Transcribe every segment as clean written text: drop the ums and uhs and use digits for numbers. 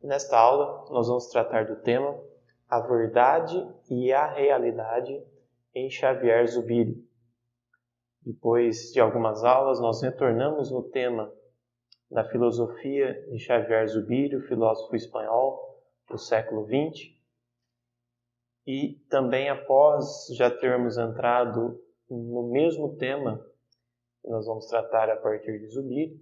Nesta aula, nós vamos tratar do tema A Verdade e a Realidade em Xavier Zubiri. Depois de algumas aulas, nós retornamos no tema da filosofia de Xavier Zubiri, o filósofo espanhol do século XX. E também após já termos entrado no mesmo tema que nós vamos tratar a partir de Zubiri,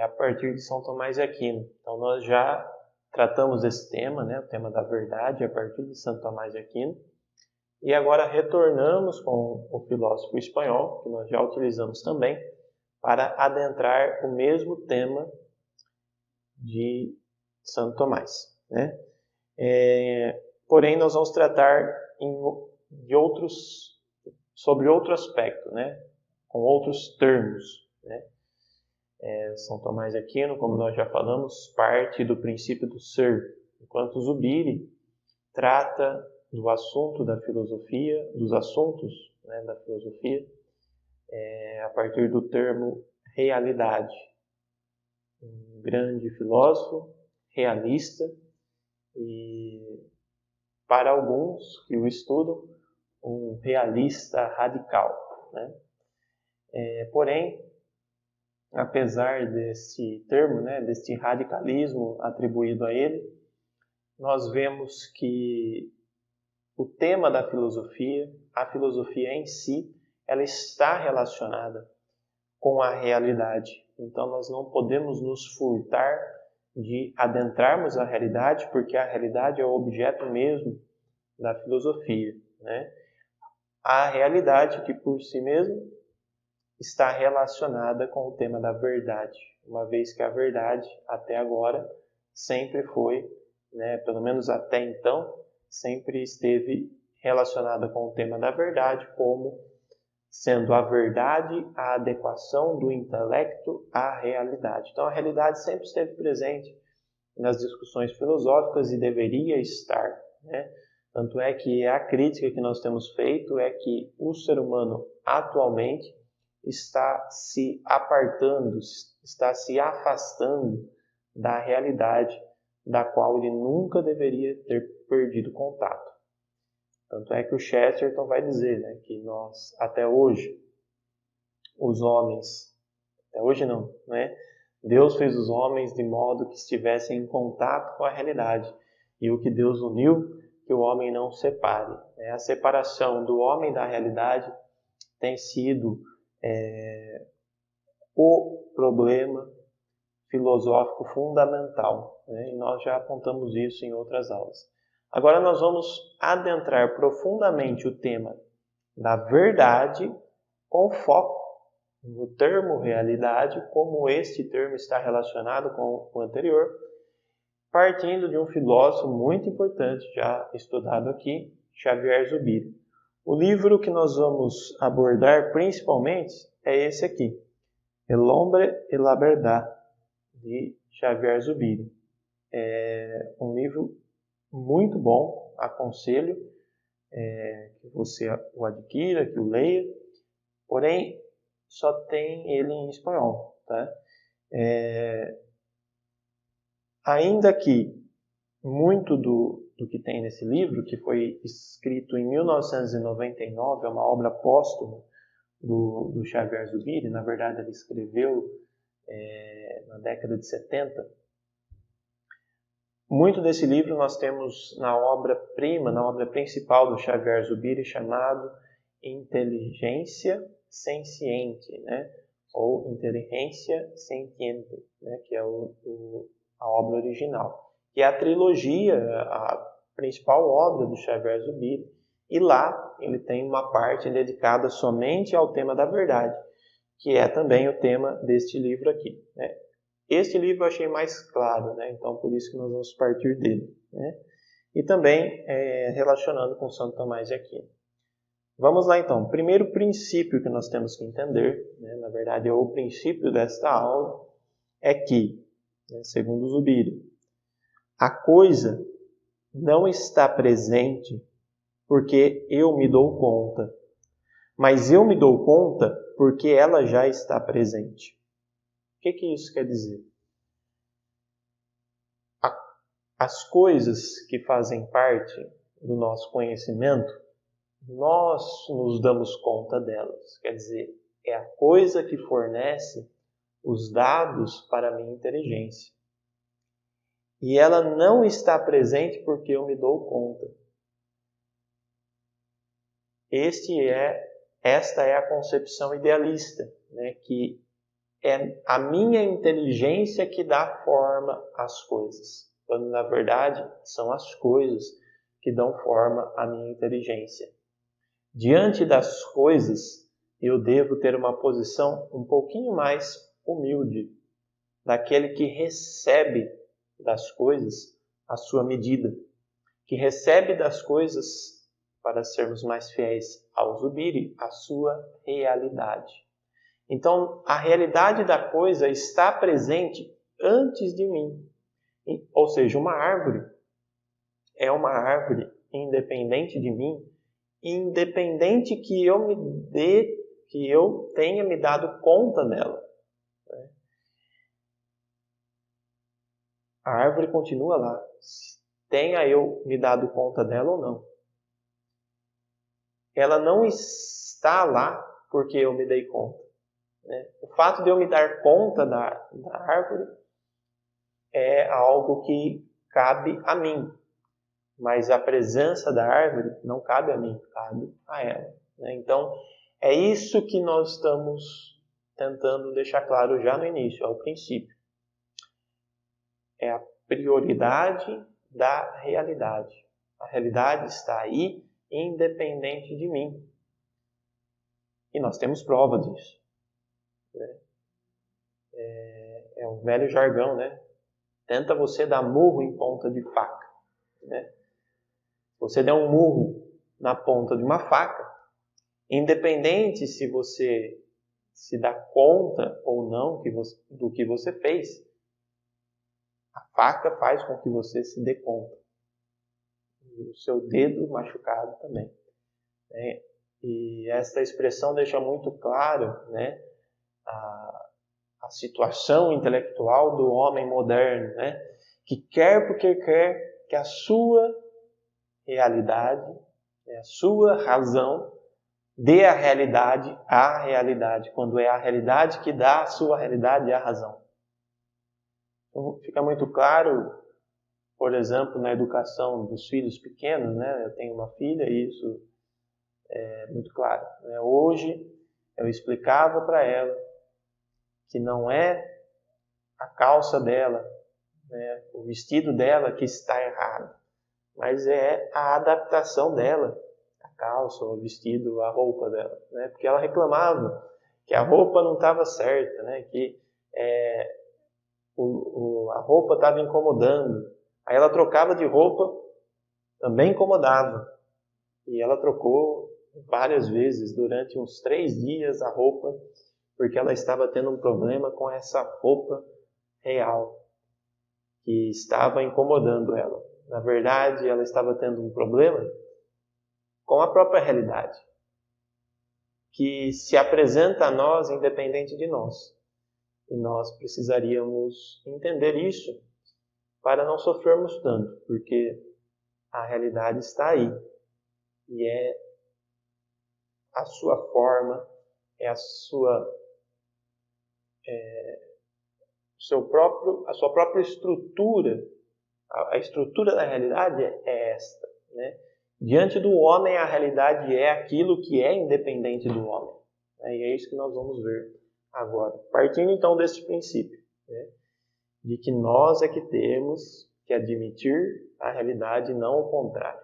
a partir de São Tomás de Aquino. Então nós já tratamos esse tema, o tema da verdade, a partir de São Tomás de Aquino. E agora retornamos com o filósofo espanhol, que nós já utilizamos também, para adentrar o mesmo tema de Santo Tomás. Porém, nós vamos tratar sobre outro aspecto, com outros termos. São Tomás de Aquino, como nós já falamos, parte do princípio do ser, enquanto Zubiri trata do assunto da filosofia, dos assuntos da filosofia, a partir do termo realidade. Um grande filósofo, realista, e para alguns que o estudam, um realista radical. Porém, apesar desse termo, desse radicalismo atribuído a ele, nós vemos que o tema da filosofia, a filosofia em si, ela está relacionada com a realidade. Então nós não podemos nos furtar de adentrarmos a realidade, porque a realidade é o objeto mesmo da filosofia. A realidade que por si mesma está relacionada com o tema da verdade, uma vez que a verdade, até agora, sempre foi, pelo menos até então, sempre esteve relacionada com o tema da verdade, como sendo a verdade a adequação do intelecto à realidade. Então, a realidade sempre esteve presente nas discussões filosóficas e deveria estar. Tanto é que a crítica que nós temos feito é que o ser humano, atualmente, está se apartando, está se afastando da realidade da qual ele nunca deveria ter perdido contato. Tanto é que o Chesterton vai dizer que nós, até hoje, os homens, até hoje não, Deus fez os homens de modo que estivessem em contato com a realidade. E o que Deus uniu, que o homem não separe. A separação do homem da realidade tem sido o problema filosófico fundamental. E nós já apontamos isso em outras aulas. Agora nós vamos adentrar profundamente o tema da verdade com foco no termo realidade, como este termo está relacionado com o anterior, partindo de um filósofo muito importante, já estudado aqui, Xavier Zubiri. O livro que nós vamos abordar principalmente é esse aqui, El Hombre y la Verdad, de Xavier Zubiri. É um livro muito bom, aconselho que você o adquira, que o leia, porém só tem ele em espanhol. Ainda que muito do que tem nesse livro, que foi escrito em 1999, é uma obra póstuma do Xavier Zubiri, na verdade ele escreveu na década de 70. Muito desse livro nós temos na obra-prima, na obra principal do Xavier Zubiri, chamado Inteligência Senciente, ou Inteligência Sentiente, que é a obra original. Que é a trilogia, a principal obra do Xavier Zubiri. E lá ele tem uma parte dedicada somente ao tema da verdade, que é também o tema deste livro aqui. Este livro eu achei mais claro, então por isso que nós vamos partir dele. E também relacionando com Santo Tomás de Aquino. Vamos lá então. O primeiro princípio que nós temos que entender, na verdade é o princípio desta aula, é que, segundo Zubiri, a coisa não está presente porque eu me dou conta, mas eu me dou conta porque ela já está presente. O que isso quer dizer? A as coisas que fazem parte do nosso conhecimento, nós nos damos conta delas. Quer dizer, é a coisa que fornece os dados para a minha inteligência. E ela não está presente porque eu me dou conta. Esta é a concepção idealista, né? Que é a minha inteligência que dá forma às coisas. Quando, na verdade, são as coisas que dão forma à minha inteligência. Diante das coisas, eu devo ter uma posição um pouquinho mais humilde, daquele que recebe das coisas a sua medida, que recebe das coisas, para sermos mais fiéis ao Zubiri, a sua realidade. Então, a realidade da coisa está presente antes de mim. Ou seja, uma árvore é uma árvore independente de mim, independente que eu tenha me dado conta dela. A árvore continua lá, tenha eu me dado conta dela ou não. Ela não está lá porque eu me dei conta. O fato de eu me dar conta da árvore é algo que cabe a mim. Mas a presença da árvore não cabe a mim, cabe a ela. Então, é isso que nós estamos tentando deixar claro já no início, ao princípio. É a prioridade da realidade. A realidade está aí, independente de mim. E nós temos prova disso. É um velho jargão, né? Tenta você dar murro em ponta de faca. Se você der um murro na ponta de uma faca, independente se você se dá conta ou não do que você fez, a faca faz com que você se dê conta. E o seu dedo machucado também. E esta expressão deixa muito claro, a situação intelectual do homem moderno, que quer porque quer que a sua realidade, a sua razão, dê à realidade, quando é a realidade que dá a sua realidade à razão. Então, fica muito claro, por exemplo, na educação dos filhos pequenos, eu tenho uma filha e isso é muito claro. Hoje eu explicava para ela que não é a calça dela, o vestido dela que está errado, mas é a adaptação dela, a calça, o vestido, a roupa dela, porque ela reclamava que a roupa não estava certa, que a roupa estava incomodando. Aí ela trocava de roupa, também incomodava, e ela trocou várias vezes durante uns 3 dias a roupa, porque ela estava tendo um problema com essa roupa real, que estava incomodando ela. Na verdade, ela estava tendo um problema com a própria realidade, que se apresenta a nós independente de nós. E nós precisaríamos entender isso para não sofrermos tanto, porque a realidade está aí. E é a sua forma, é a sua própria estrutura. A estrutura da realidade é esta. Diante do homem, a realidade é aquilo que é independente do homem. E é isso que nós vamos ver agora. Partindo então desse princípio, de que nós é que temos que admitir a realidade e não o contrário.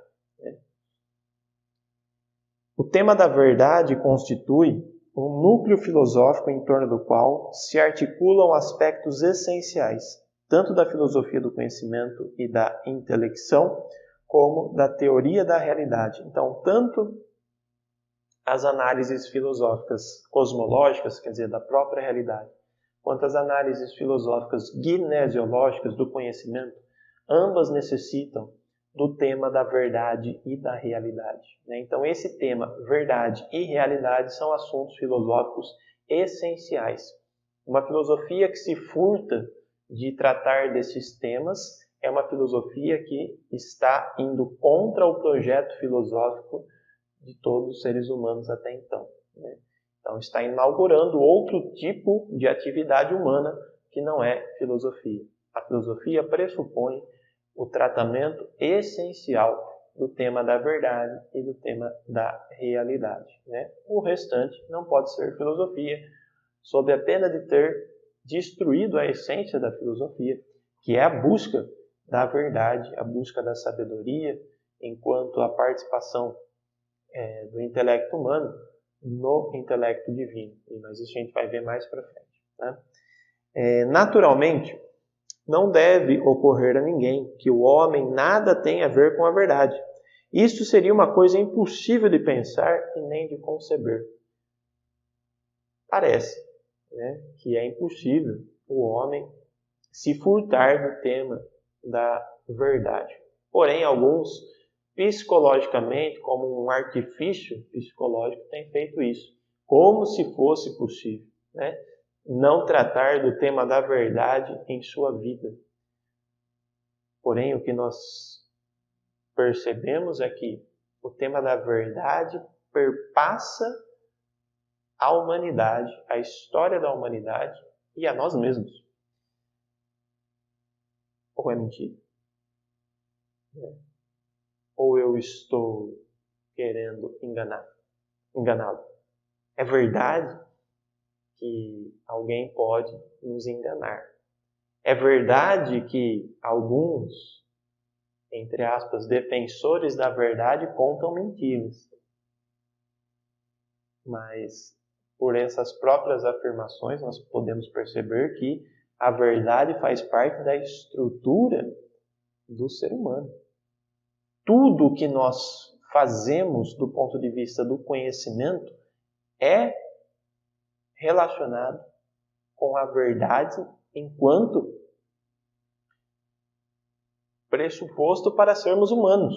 O tema da verdade constitui um núcleo filosófico em torno do qual se articulam aspectos essenciais, tanto da filosofia do conhecimento e da intelecção, como da teoria da realidade. Então, tanto as análises filosóficas cosmológicas, quer dizer, da própria realidade, quanto as análises filosóficas gnesiológicas do conhecimento, ambas necessitam do tema da verdade e da realidade. Então, esse tema, verdade e realidade, são assuntos filosóficos essenciais. Uma filosofia que se furta de tratar desses temas, é uma filosofia que está indo contra o projeto filosófico de todos os seres humanos até então, né? Então está inaugurando outro tipo de atividade humana que não é filosofia. A filosofia pressupõe o tratamento essencial do tema da verdade e do tema da realidade, né? O restante não pode ser filosofia, sob a pena de ter destruído a essência da filosofia, que é a busca da verdade, a busca da sabedoria, enquanto a participação do intelecto humano no intelecto divino. Mas isso a gente vai ver mais para frente, né? Naturalmente, não deve ocorrer a ninguém que o homem nada tem a ver com a verdade. Isso seria uma coisa impossível de pensar e nem de conceber. Parece, né, que é impossível o homem se furtar do tema da verdade. Porém, alguns, psicologicamente, como um artifício psicológico, têm feito isso, como se fosse possível, né, não tratar do tema da verdade em sua vida. Porém, o que nós percebemos é que o tema da verdade perpassa a humanidade, a história da humanidade e a nós mesmos. Ou é mentira? Ou eu estou querendo enganá-lo? É verdade que alguém pode nos enganar. É verdade que alguns, entre aspas, defensores da verdade contam mentiras. Mas por essas próprias afirmações nós podemos perceber que a verdade faz parte da estrutura do ser humano. Tudo que nós fazemos do ponto de vista do conhecimento é relacionado com a verdade enquanto pressuposto para sermos humanos.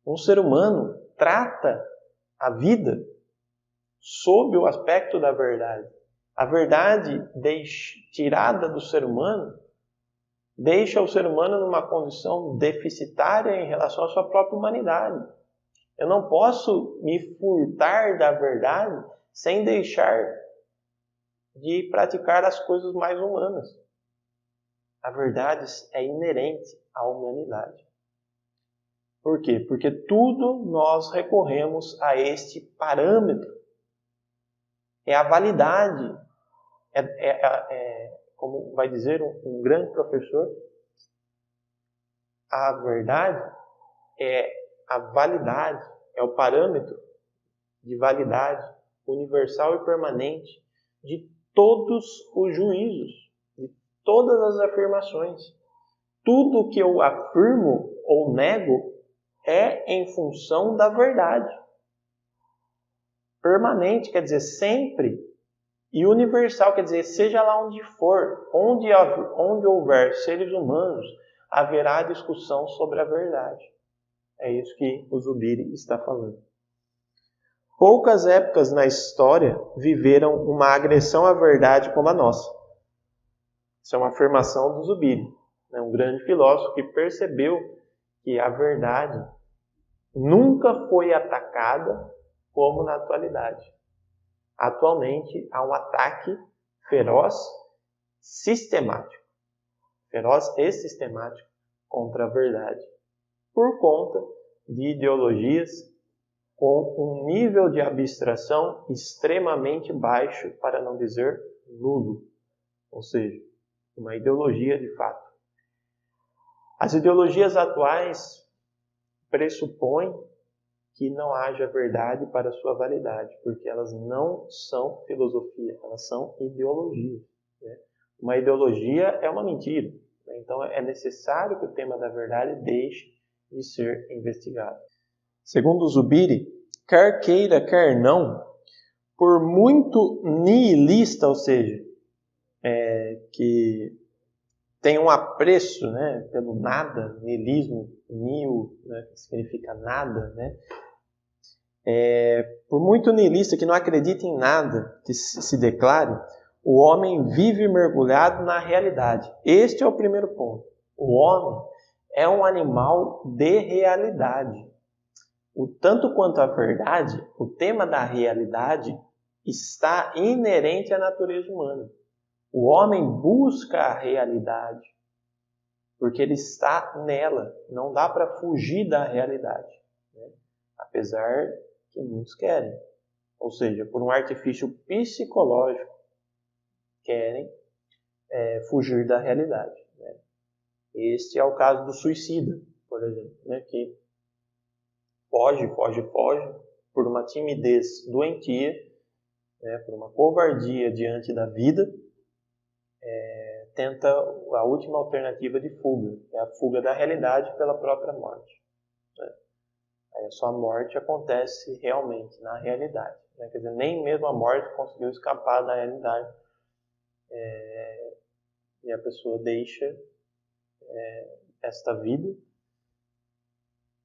Um ser humano trata a vida sob o aspecto da verdade. A verdade tirada do ser humano deixa o ser humano numa condição deficitária em relação à sua própria humanidade. Eu não posso me furtar da verdade sem deixar de praticar as coisas mais humanas. A verdade é inerente à humanidade. Por quê? Porque tudo nós recorremos a este parâmetro. É a validade. Como vai dizer um grande professor, a verdade é a validade, é o parâmetro de validade universal e permanente de todos os juízos, de todas as afirmações. Tudo que eu afirmo ou nego é em função da verdade. Permanente, quer dizer, sempre. E universal, quer dizer, seja lá onde for, onde houver seres humanos, haverá discussão sobre a verdade. É isso que o Zubiri está falando. Poucas épocas na história viveram uma agressão à verdade como a nossa. Isso é uma afirmação do Zubiri, um grande filósofo que percebeu que a verdade nunca foi atacada como na atualidade. Atualmente há um ataque feroz e sistemático contra a verdade, por conta de ideologias com um nível de abstração extremamente baixo, para não dizer nulo. Ou seja, uma ideologia de fato. As ideologias atuais pressupõem que não haja verdade para sua validade, porque elas não são filosofia, elas são ideologias. Né? Uma ideologia é uma mentira. Né? Então é necessário que o tema da verdade deixe de ser investigado. Segundo Zubiri, quer queira, quer não, por muito nihilista, ou seja, que tem um apreço, né, pelo nada, nihilismo, nihil, né, que significa nada, né? Por muito nihilista que não acredita em nada que se declare, o homem vive mergulhado na realidade. Este é o primeiro ponto. O homem é um animal de realidade. O tanto quanto a verdade, o tema da realidade está inerente à natureza humana. O homem busca a realidade, porque ele está nela. Não dá para fugir da realidade, né? Apesar que muitos querem. Ou seja, por um artifício psicológico, querem fugir da realidade, né? Este é o caso do suicida, por exemplo, né? Que foge por uma timidez doentia, né? Por uma covardia diante da vida, tenta a última alternativa de fuga, é a fuga da realidade pela própria morte, né? Aí a sua morte acontece realmente na realidade, né? Quer dizer, nem mesmo a morte conseguiu escapar da realidade, e a pessoa deixa esta vida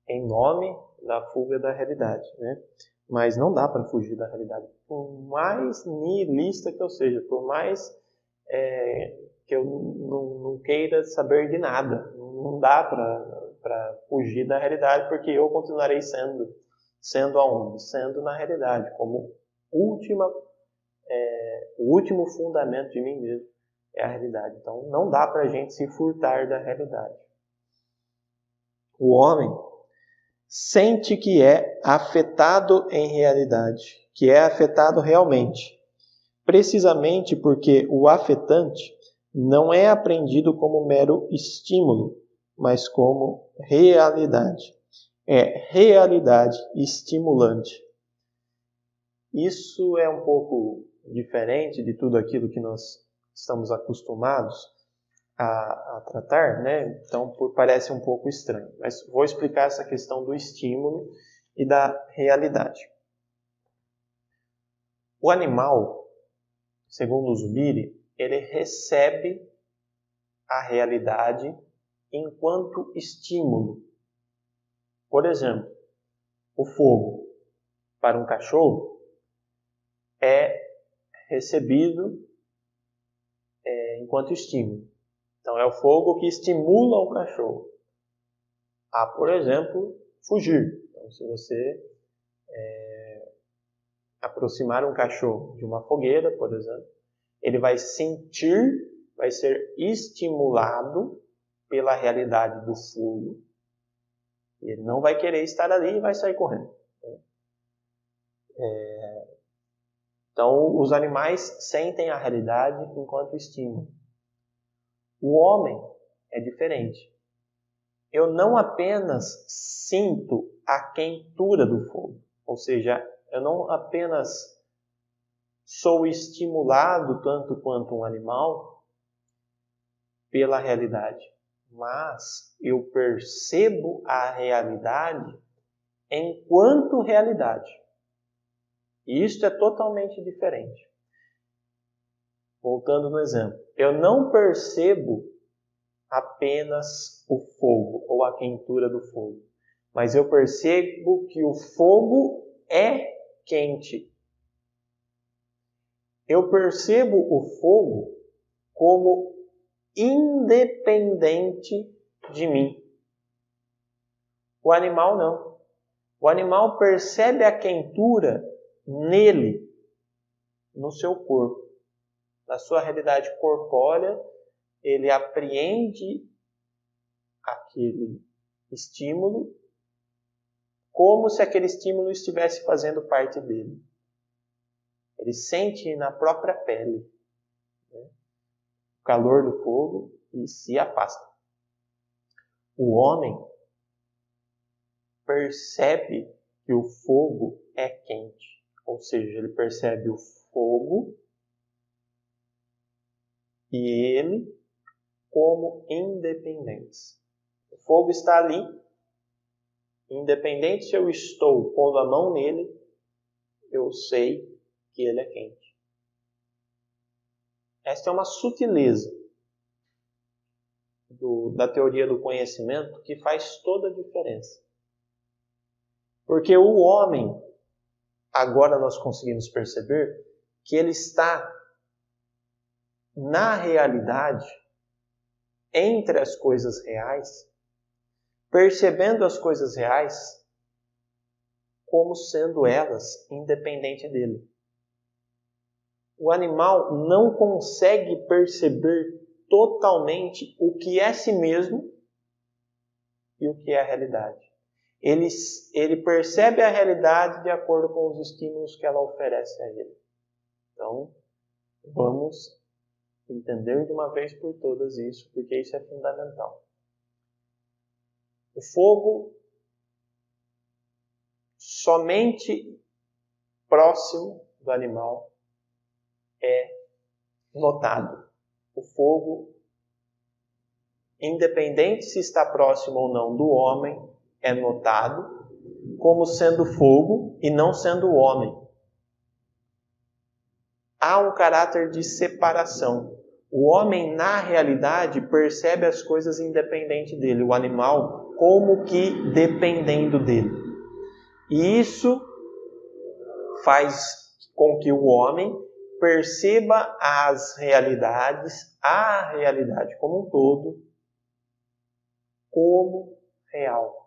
em nome da fuga da realidade, né? Mas não dá para fugir da realidade. Por mais nihilista que eu seja, por mais que eu não queira saber de nada, não dá para fugir da realidade, porque eu continuarei sendo aonde? Sendo na realidade, como o último fundamento de mim mesmo é a realidade. Então não dá para a gente se furtar da realidade. O homem sente que é afetado em realidade, que é afetado realmente, precisamente porque o afetante não é aprendido como mero estímulo, mas como realidade. É realidade estimulante. Isso é um pouco diferente de tudo aquilo que nós estamos acostumados a tratar, né? Então parece um pouco estranho, mas vou explicar essa questão do estímulo e da realidade. O animal, segundo o Zubiri, ele recebe a realidade enquanto estímulo. Por exemplo, o fogo para um cachorro é recebido enquanto estímulo. Então, é o fogo que estimula o cachorro a, por exemplo, fugir. Então, se você aproximar um cachorro de uma fogueira, por exemplo, ele vai vai ser estimulado pela realidade do fogo. Ele não vai querer estar ali e vai sair correndo. Então, os animais sentem a realidade enquanto estímulo. O homem é diferente. Eu não apenas sinto a quentura do fogo, ou seja, eu não apenas sou estimulado tanto quanto um animal pela realidade, mas eu percebo a realidade enquanto realidade. E isso é totalmente diferente. Voltando no exemplo, eu não percebo apenas o fogo ou a quentura do fogo, mas eu percebo que o fogo é quente. Eu percebo o fogo como independente de mim. O animal não. O animal percebe a quentura nele, no seu corpo. Na sua realidade corpórea, ele apreende aquele estímulo como se aquele estímulo estivesse fazendo parte dele. Ele sente na própria pele, né, o calor do fogo e se afasta. O homem percebe que o fogo é quente, ou seja, ele percebe o fogo e ele como independentes. O fogo está ali, independente se eu estou pondo a mão nele, eu sei que ele é quente. Esta é uma sutileza da teoria do conhecimento que faz toda a diferença. Porque o homem, agora nós conseguimos perceber que ele está na realidade entre as coisas reais, percebendo as coisas reais como sendo elas independente dele. O animal não consegue perceber totalmente o que é si mesmo e o que é a realidade. Ele percebe a realidade de acordo com os estímulos que ela oferece a ele. Então, vamos entender de uma vez por todas isso, porque isso é fundamental. O fogo, somente próximo do animal, é notado. O fogo, independente se está próximo ou não do homem, é notado como sendo fogo e não sendo o homem. Há um caráter de separação. O homem, na realidade, percebe as coisas independente dele. O animal, como que dependendo dele. E isso faz com que o homem perceba as realidades, a realidade como um todo, como real.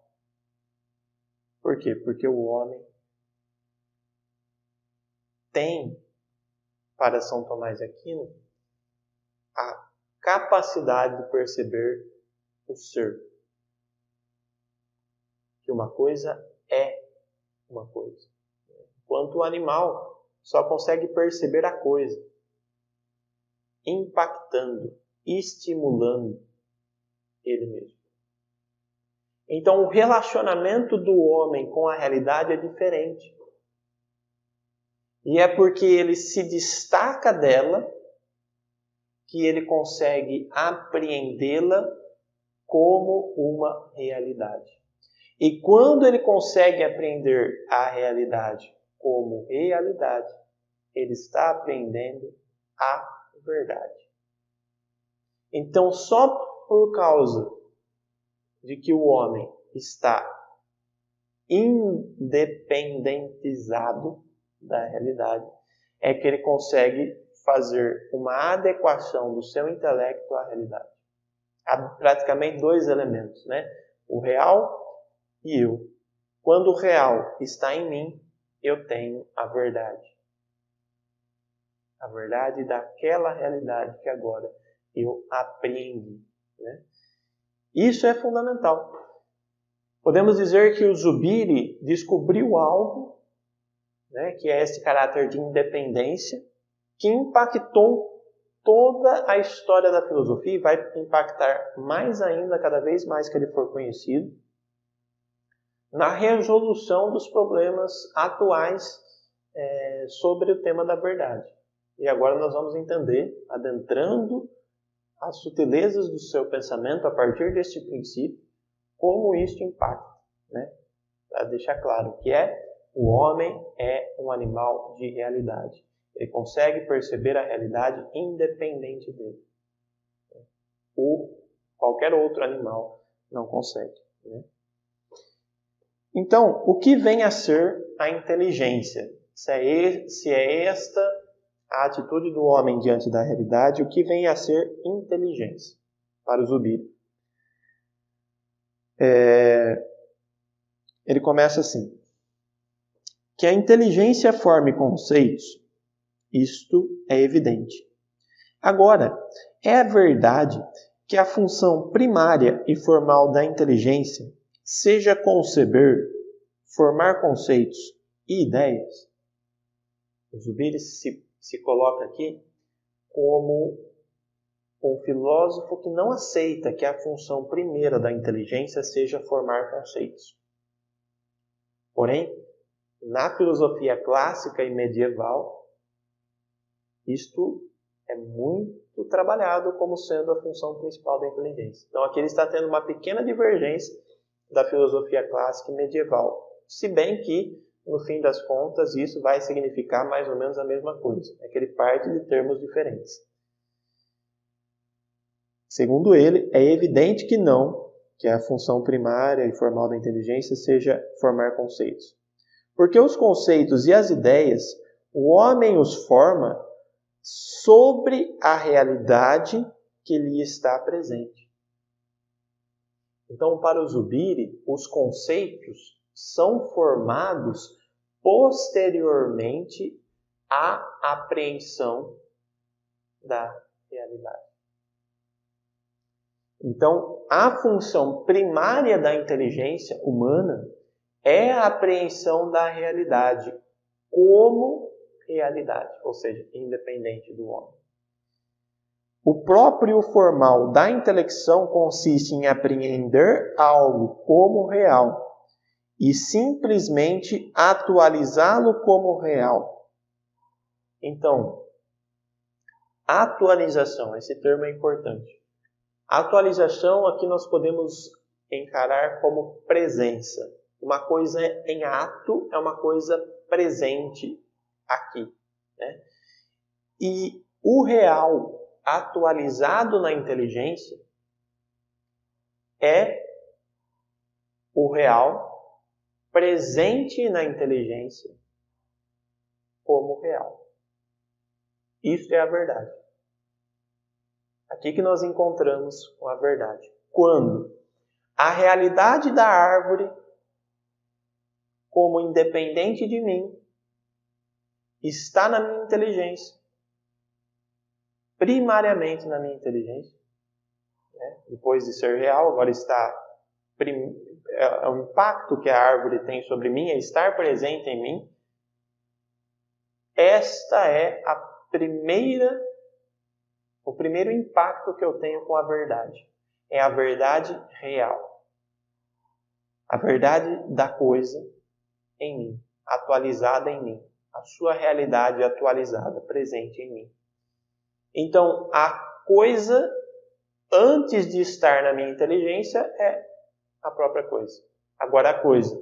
Por quê? Porque o homem tem, para São Tomás de Aquino, a capacidade de perceber o ser. Que uma coisa é uma coisa. Enquanto o animal só consegue perceber a coisa, impactando, estimulando ele mesmo. Então, o relacionamento do homem com a realidade é diferente. E é porque ele se destaca dela que ele consegue apreendê-la como uma realidade. E quando ele consegue apreender a realidade como realidade, ele está aprendendo a verdade. Então, só por causa de que o homem está independentizado da realidade, é que ele consegue fazer uma adequação do seu intelecto à realidade. Há praticamente dois elementos, né? O real e eu. Quando o real está em mim, eu tenho a verdade. A verdade daquela realidade que agora eu apreendi, né? Isso é fundamental. Podemos dizer que o Zubiri descobriu algo, né, que é esse caráter de independência, que impactou toda a história da filosofia e vai impactar mais ainda, cada vez mais que ele for conhecido, na resolução dos problemas atuais sobre o tema da verdade. E agora nós vamos entender, adentrando as sutilezas do seu pensamento a partir deste princípio, como isso impacta, né? Para deixar claro que o homem é um animal de realidade. Ele consegue perceber a realidade independente dele. Qualquer outro animal não consegue, né? Então, o que vem a ser a inteligência? Se é esta a atitude do homem diante da realidade, o que vem a ser inteligência para o Zubiri? Ele começa assim: que a inteligência forme conceitos, isto é evidente. Agora, é verdade que a função primária e formal da inteligência seja conceber, formar conceitos e ideias? O Zubiri se coloca aqui como um filósofo que não aceita que a função primeira da inteligência seja formar conceitos. Porém, na filosofia clássica e medieval, isto é muito trabalhado como sendo a função principal da inteligência. Então aqui ele está tendo uma pequena divergência da filosofia clássica e medieval. Se bem que, no fim das contas, isso vai significar mais ou menos a mesma coisa. É que ele parte de termos diferentes. Segundo ele, é evidente que não, que a função primária e formal da inteligência seja formar conceitos. Porque os conceitos e as ideias, o homem os forma sobre a realidade que lhe está presente. Então, para o Zubiri, os conceitos são formados posteriormente à apreensão da realidade. Então, a função primária da inteligência humana é a apreensão da realidade como realidade, ou seja, independente do homem. O próprio formal da intelecção consiste em apreender algo como real e simplesmente atualizá-lo como real. Então, atualização, esse termo é importante. Atualização aqui nós podemos encarar como presença. Uma coisa em ato é uma coisa presente aqui, né? E o real atualizado na inteligência é o real presente na inteligência como real. Isso é a verdade. Aqui que nós encontramos com a verdade. Quando a realidade da árvore, como independente de mim, está na minha inteligência, primariamente na minha inteligência, né? Depois de ser real, agora está o impacto que a árvore tem sobre mim, é estar presente em mim. Esta é o primeiro impacto que eu tenho com a verdade. É a verdade real. A verdade da coisa em mim, atualizada em mim. A sua realidade atualizada, presente em mim. Então, a coisa, antes de estar na minha inteligência, é a própria coisa. Agora, a coisa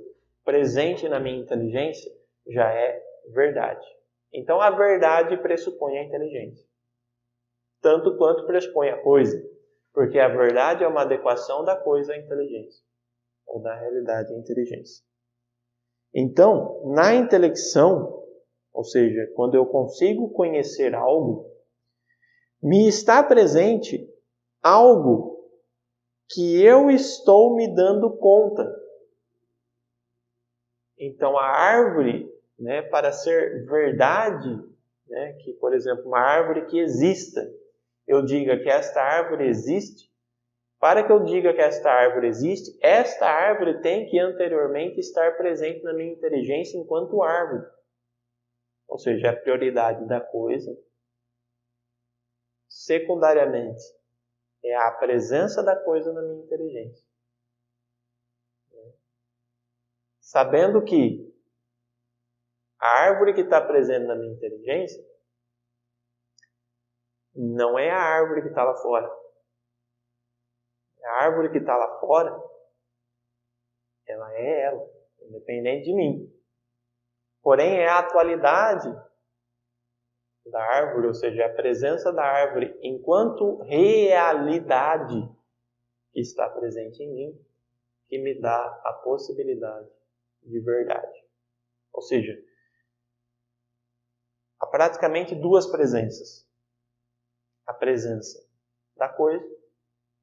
presente na minha inteligência já é verdade. Então, a verdade pressupõe a inteligência. Tanto quanto pressupõe a coisa. Porque a verdade é uma adequação da coisa à inteligência. Ou da realidade à inteligência. Então, na intelecção, ou seja, quando eu consigo conhecer algo, me está presente algo que eu estou me dando conta. Então, a árvore, né, para ser verdade, né, que, por exemplo, uma árvore que exista, eu diga que esta árvore existe, para que eu diga que esta árvore existe, esta árvore tem que anteriormente estar presente na minha inteligência enquanto árvore. Ou seja, a prioridade da coisa. Secundariamente, é a presença da coisa na minha inteligência. Sabendo que a árvore que está presente na minha inteligência não é a árvore que está lá fora. A árvore que está lá fora, ela é ela, independente de mim. Porém, é a atualidade da árvore, ou seja, a presença da árvore enquanto realidade que está presente em mim, que me dá a possibilidade de verdade. Ou seja, há praticamente duas presenças. A presença da coisa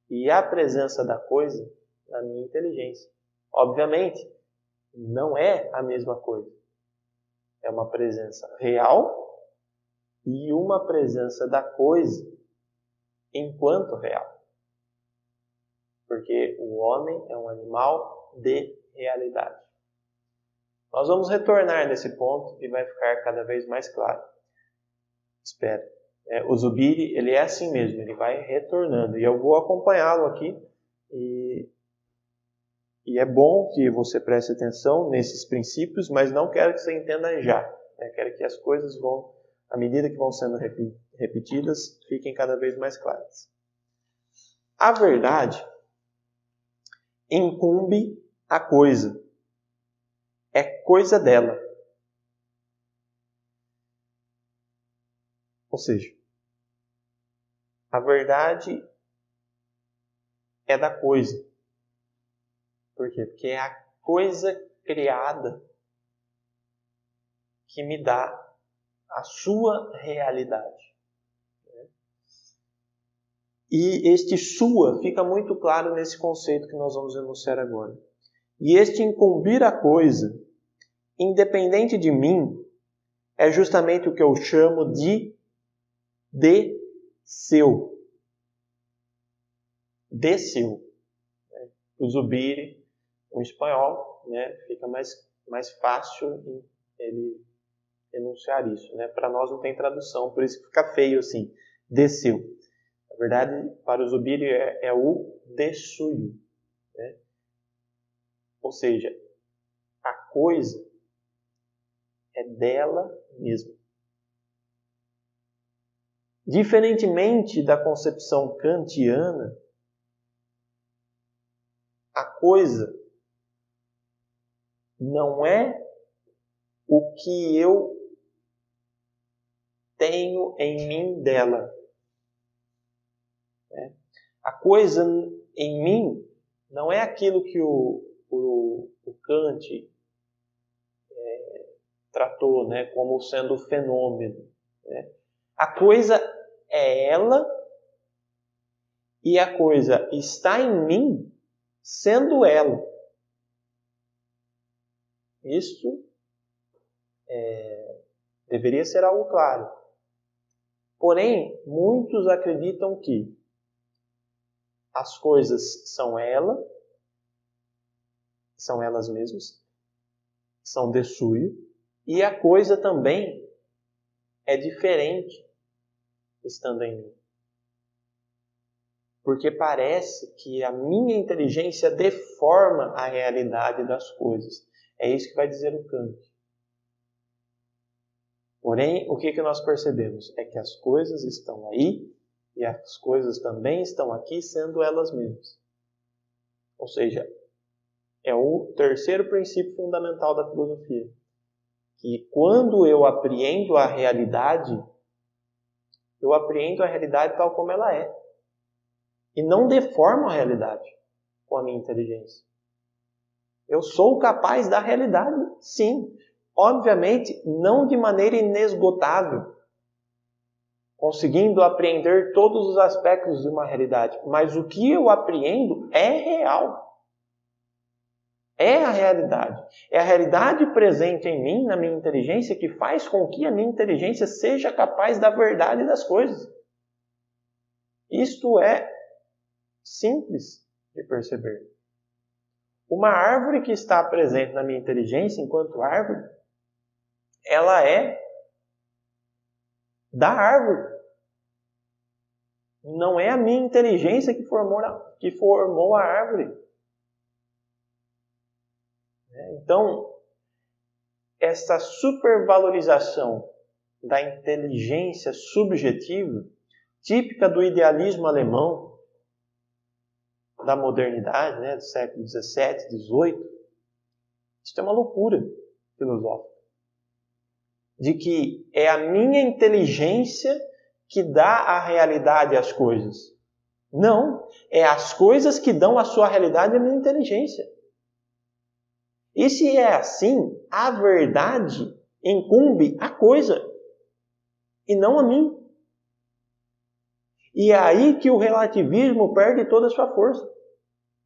e a presença da coisa na minha inteligência. Obviamente, não é a mesma coisa. É uma presença real e uma presença da coisa enquanto real. Porque o homem é um animal de realidade. Nós vamos retornar nesse ponto e vai ficar cada vez mais claro. Espero. O Zubiri, ele é assim mesmo, ele vai retornando. E eu vou acompanhá-lo aqui. E é bom que você preste atenção nesses princípios, mas não quero que você entenda já. Quero que as coisas vão, à medida que vão sendo repetidas, fiquem cada vez mais claras. A verdade incumbe a coisa. É coisa dela. Ou seja, a verdade é da coisa. Por quê? Porque é a coisa criada que me dá a sua realidade. E este sua fica muito claro nesse conceito que nós vamos enunciar agora. E este incumbir a coisa, independente de mim, é justamente o que eu chamo de seu. De seu. O Zubiri, o espanhol, né, fica mais fácil ele enunciar isso. Né? Para nós não tem tradução, por isso que fica feio assim. De seu. Na verdade, para o Zubiri é o de suyo. Né? Ou seja, a coisa é dela mesma. Diferentemente da concepção kantiana, a coisa não é o que eu tenho em mim dela. A coisa em mim não é aquilo que o Kant tratou, né, como sendo fenômeno. Né? A coisa é ela e a coisa está em mim sendo ela. Isso deveria ser algo claro. Porém, muitos acreditam que as coisas são elas mesmas, são de suyo, e a coisa também é diferente estando em mim. Porque parece que a minha inteligência deforma a realidade das coisas. É isso que vai dizer o Kant. Porém, o que nós percebemos? É que as coisas estão aí e as coisas também estão aqui sendo elas mesmas. Ou seja, é o terceiro princípio fundamental da filosofia. Que quando eu apreendo a realidade tal como ela é. E não deformo a realidade com a minha inteligência. Eu sou capaz da realidade, sim. Obviamente, não de maneira inesgotável, conseguindo apreender todos os aspectos de uma realidade. Mas o que eu apreendo é real. É a realidade. É a realidade presente em mim, na minha inteligência, que faz com que a minha inteligência seja capaz da verdade das coisas. Isto é simples de perceber. Uma árvore que está presente na minha inteligência enquanto árvore, ela é da árvore. Não é a minha inteligência que formou a árvore. Então, essa supervalorização da inteligência subjetiva, típica do idealismo alemão, da modernidade, né, do século XVII, XVIII, isso é uma loucura filosófica. De que é a minha inteligência que dá a realidade às coisas. Não, é as coisas que dão a sua realidade à minha inteligência. E se é assim, a verdade incumbe a coisa e não a mim. E é aí que o relativismo perde toda a sua força.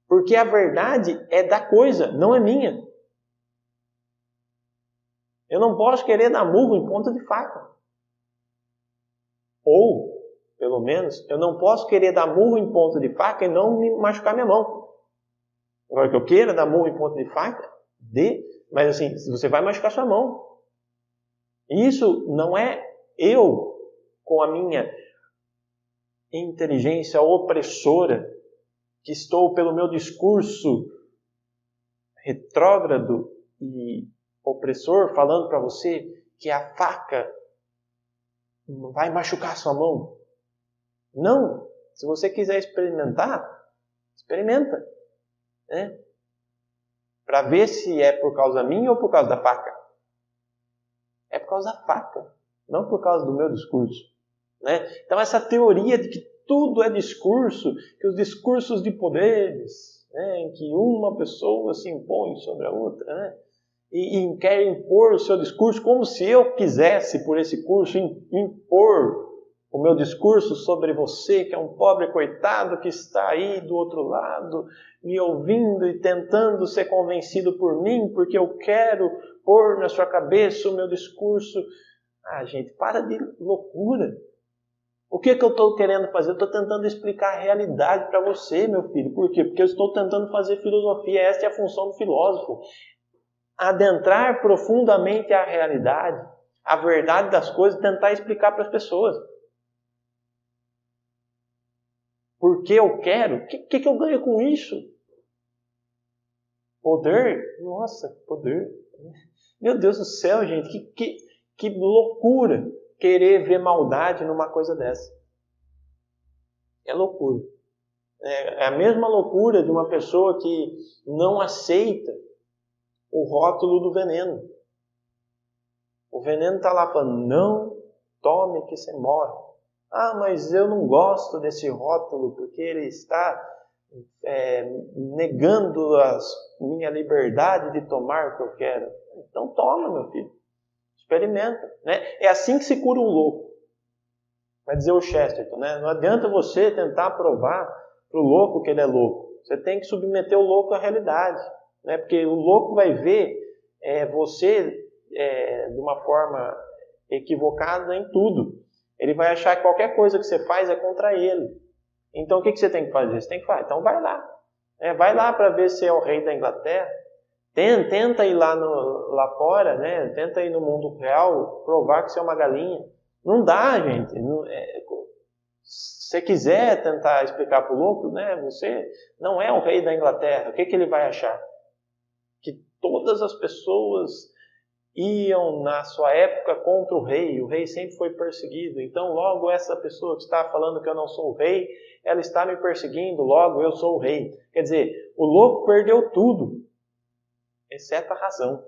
Porque a verdade é da coisa, não é minha. Eu não posso querer dar murro em ponta de faca. Ou, pelo menos, eu não posso querer dar murro em ponta de faca e não me machucar minha mão. Agora que eu queira dar murro em ponta de faca, mas assim, você vai machucar sua mão. Isso não é eu com a minha inteligência opressora, que estou pelo meu discurso retrógrado e opressor falando para você que a faca vai machucar sua mão. Não. Se você quiser experimentar, experimenta. Né? Para ver se é por causa minha ou por causa da faca. É por causa da faca, não por causa do meu discurso. Né? Então essa teoria de que tudo é discurso, que os discursos de poderes, né, em que uma pessoa se impõe sobre a outra, né, e quer impor o seu discurso como se eu quisesse, por esse curso, impor o meu discurso sobre você, que é um pobre coitado que está aí do outro lado, me ouvindo e tentando ser convencido por mim, porque eu quero pôr na sua cabeça o meu discurso. Ah, gente, para de loucura. O que eu estou querendo fazer? Eu estou tentando explicar a realidade para você, meu filho. Por quê? Porque eu estou tentando fazer filosofia. Essa é a função do filósofo. Adentrar profundamente a realidade, a verdade das coisas, tentar explicar para as pessoas. Porque eu quero? O que eu ganho com isso? Poder? Nossa, poder. Meu Deus do céu, gente, que loucura querer ver maldade numa coisa dessa. É loucura. É a mesma loucura de uma pessoa que não aceita o rótulo do veneno. O veneno está lá falando, não tome que você morre. Ah, mas eu não gosto desse rótulo porque ele está negando a minha liberdade de tomar o que eu quero. Então toma, meu filho. Experimenta. Né? É assim que se cura um louco. Vai dizer o Chesterton. Né? Não adianta você tentar provar para o louco que ele é louco. Você tem que submeter o louco à realidade. Né? Porque o louco vai ver você de uma forma equivocada em tudo. Ele vai achar que qualquer coisa que você faz é contra ele. Então o que você tem que fazer? Você tem que fazer. Então vai lá. Vai lá para ver se é o rei da Inglaterra. Tenta ir lá fora, né? Tenta ir no mundo real, provar que você é uma galinha. Não dá, gente. Se você quiser tentar explicar para o louco, né? Você não é o rei da Inglaterra. O que ele vai achar? Que todas as pessoas iam na sua época contra o rei sempre foi perseguido, então logo essa pessoa que está falando que eu não sou o rei, ela está me perseguindo, logo eu sou o rei. Quer dizer, o louco perdeu tudo, exceto a razão.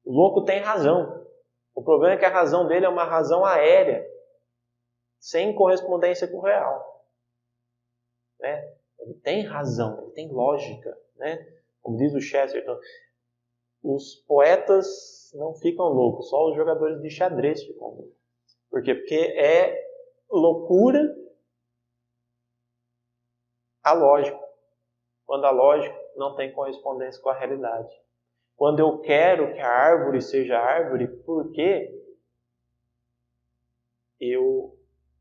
O louco tem razão. O problema é que a razão dele é uma razão aérea, sem correspondência com o real. Né? Ele tem razão, ele tem lógica. Né? Como diz o Chesterton, os poetas não ficam loucos, só os jogadores de xadrez ficam loucos. Por quê? Porque é loucura a lógica. Quando a lógica não tem correspondência com a realidade. Quando eu quero que a árvore seja árvore, porque eu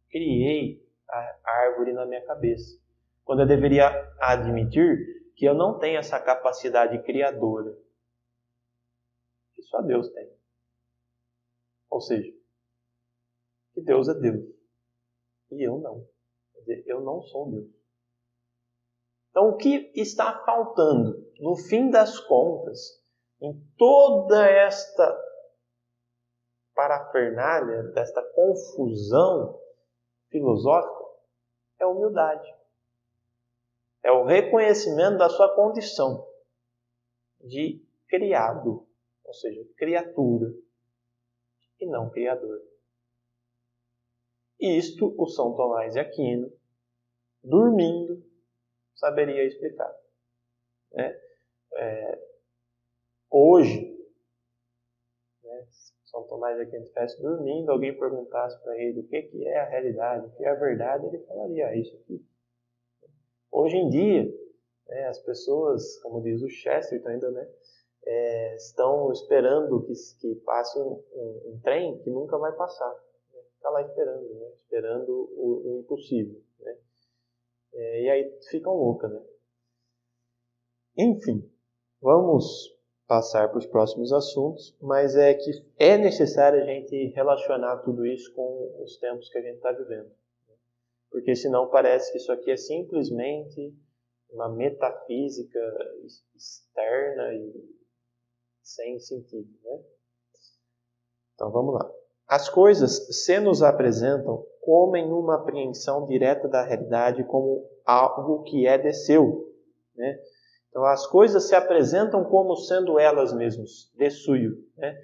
criei a árvore na minha cabeça. Quando eu deveria admitir que eu não tenho essa capacidade criadora. Que só Deus tem. Ou seja, que Deus é Deus. E eu não. Quer dizer, eu não sou Deus. Então, o que está faltando, no fim das contas, em toda esta parafernália, desta confusão filosófica, é humildade. É o reconhecimento da sua condição de criado, ou seja, criatura, e não criador. E isto o São Tomás de Aquino, dormindo, saberia explicar. Né? Hoje, né, São Tomás de Aquino estivesse dormindo, alguém perguntasse para ele o que é a realidade, o que é a verdade, ele falaria isso aqui. Hoje em dia, né, as pessoas, como diz o Chesterton ainda, né, estão esperando que passe um trem que nunca vai passar. Né? Está lá esperando, né? Esperando o impossível. Né? E aí ficam loucas. Né? Enfim, vamos passar para os próximos assuntos, mas é que é necessário a gente relacionar tudo isso com os tempos que a gente está vivendo. Né? Porque senão parece que isso aqui é simplesmente uma metafísica externa e sem sentido, né? Então vamos lá. As coisas se nos apresentam como em uma apreensão direta da realidade, como algo que é de seu, né? Então as coisas se apresentam como sendo elas mesmas, de suyo, né?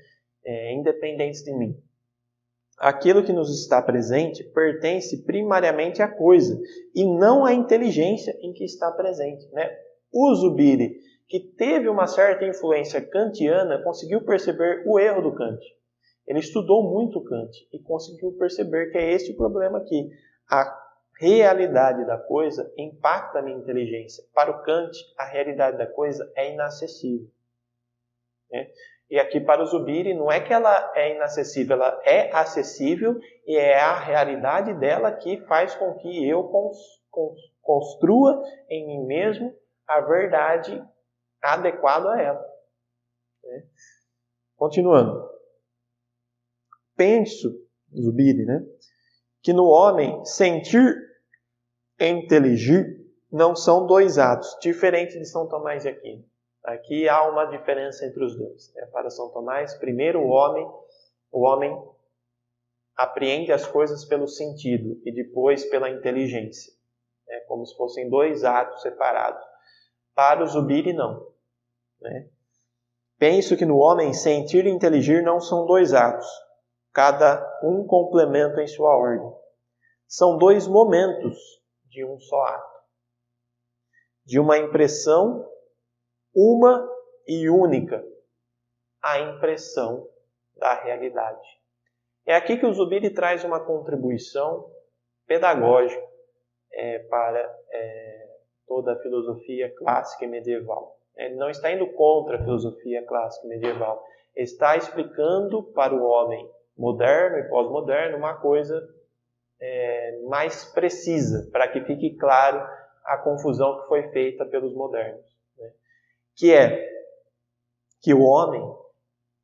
Independentes de mim. Aquilo que nos está presente pertence primariamente à coisa e não à inteligência em que está presente, né? O Zubiri, que teve uma certa influência kantiana, conseguiu perceber o erro do Kant. Ele estudou muito Kant e conseguiu perceber que é este o problema aqui. A realidade da coisa impacta a minha inteligência. Para o Kant, a realidade da coisa é inacessível. E aqui para o Zubiri, não é que ela é inacessível, ela é acessível e é a realidade dela que faz com que eu construa em mim mesmo a verdade adequada a ela. Continuando. Penso, Zubiri, que no homem sentir e inteligir não são dois atos, diferente de São Tomás de Aquino. Aqui há uma diferença entre os dois. Para São Tomás, primeiro o homem apreende as coisas pelo sentido e depois pela inteligência. Como se fossem dois atos separados. Para o Zubiri, não. Penso que no homem sentir e inteligir não são dois atos, cada um complemento em sua ordem. São dois momentos de um só ato. De uma impressão uma e única, a impressão da realidade. É aqui que o Zubiri traz uma contribuição pedagógica para toda a filosofia clássica e medieval. Ele não está indo contra a filosofia clássica e medieval. Ele está explicando para o homem moderno e pós-moderno uma coisa mais precisa, para que fique claro a confusão que foi feita pelos modernos. Que é que o homem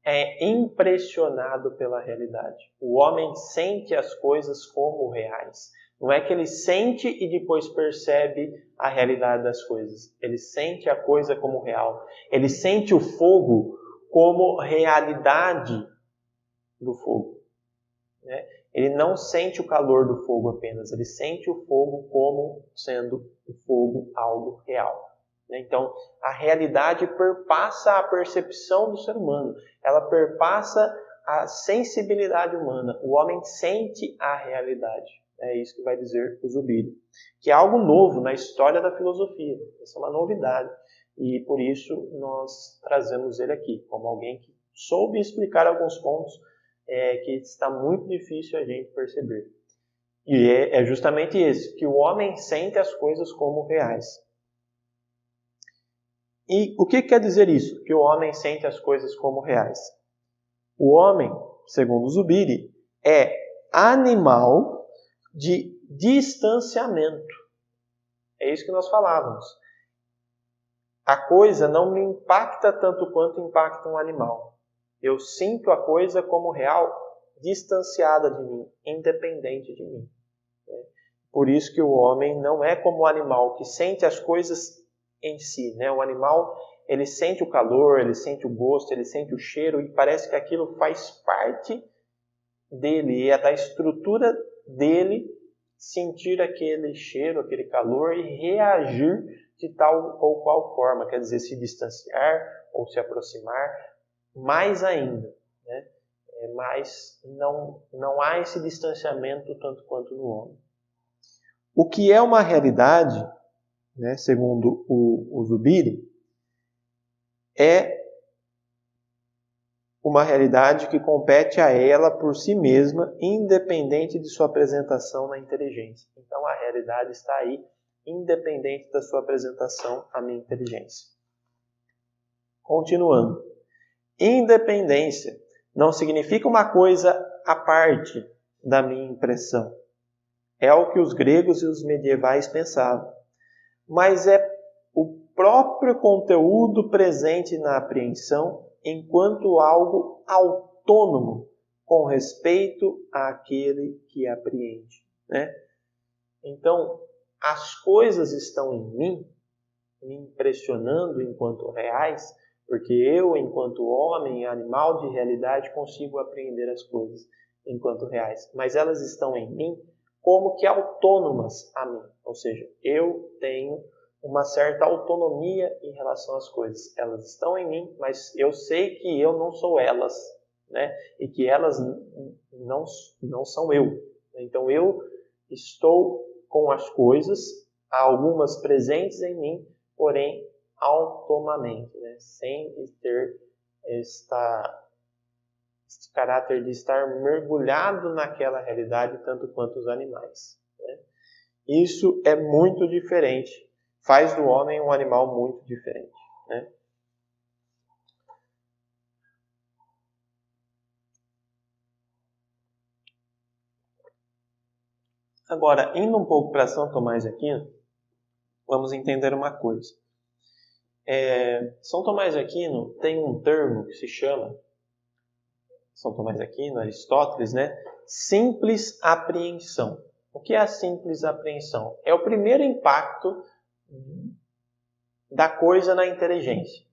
é impressionado pela realidade. O homem sente as coisas como reais. Não é que ele sente e depois percebe a realidade das coisas. Ele sente a coisa como real. Ele sente o fogo como realidade do fogo. Ele não sente o calor do fogo apenas. Ele sente o fogo como sendo o fogo algo real. Então, a realidade perpassa a percepção do ser humano. Ela perpassa a sensibilidade humana. O homem sente a realidade. É isso que vai dizer o Zubiri. Que é algo novo na história da filosofia. Essa é uma novidade. E por isso nós trazemos ele aqui, como alguém que soube explicar alguns pontos que está muito difícil a gente perceber. E é justamente esse, que o homem sente as coisas como reais. E o que quer dizer isso? Que o homem sente as coisas como reais. O homem, segundo Zubiri, é animal de distanciamento. É isso que nós falávamos. A coisa não me impacta tanto quanto impacta um animal. Eu sinto a coisa como real, distanciada de mim, independente de mim. Por isso que o homem não é como o animal que sente as coisas em si, O animal, ele sente o calor, ele sente o gosto, ele sente o cheiro e parece que aquilo faz parte dele, e é da estrutura dele sentir aquele cheiro, aquele calor e reagir de tal ou qual forma, quer dizer, se distanciar ou se aproximar, mais ainda, Mas não há esse distanciamento tanto quanto no homem. O que é uma realidade, segundo o Zubiri, é uma realidade que compete a ela por si mesma, independente de sua apresentação na inteligência. Então a realidade está aí, independente da sua apresentação à minha inteligência. Continuando. Independência não significa uma coisa à parte da minha impressão. É o que os gregos e os medievais pensavam. Mas é o próprio conteúdo presente na apreensão enquanto algo autônomo com respeito àquele que apreende. Então, as coisas estão em mim, me impressionando enquanto reais, porque eu, enquanto homem, animal de realidade, consigo apreender as coisas enquanto reais. Mas elas estão em mim como que autônomas a mim. Ou seja, eu tenho uma certa autonomia em relação às coisas. Elas estão em mim, mas eu sei que eu não sou elas, E que elas não são eu. Então eu estou com as coisas, algumas presentes em mim, porém autonomamente, sem ter esse caráter de estar mergulhado naquela realidade tanto quanto os animais. Né? Isso é muito diferente. Faz do homem um animal muito diferente. Né? Agora, indo um pouco para São Tomás de Aquino, vamos entender uma coisa. São Tomás de Aquino tem um termo que se chama, São Tomás de Aquino, Aristóteles, né? Simples apreensão. O que é a simples apreensão? É o primeiro impacto da coisa na inteligência.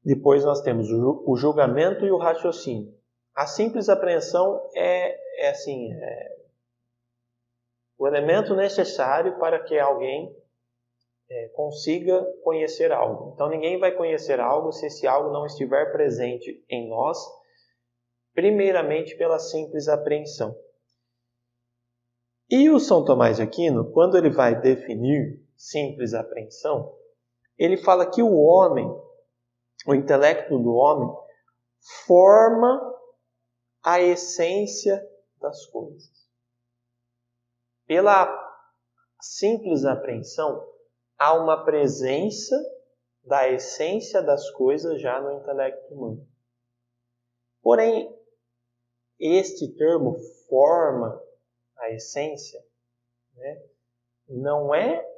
Depois nós temos o julgamento e o raciocínio. A simples apreensão é o elemento necessário para que alguém consiga conhecer algo. Então ninguém vai conhecer algo se esse algo não estiver presente em nós, primeiramente pela simples apreensão. E o São Tomás de Aquino, quando ele vai definir simples apreensão, ele fala que o homem, o intelecto do homem, forma a essência das coisas. Pela simples apreensão, há uma presença da essência das coisas já no intelecto humano. Porém, este termo forma a essência, né, não é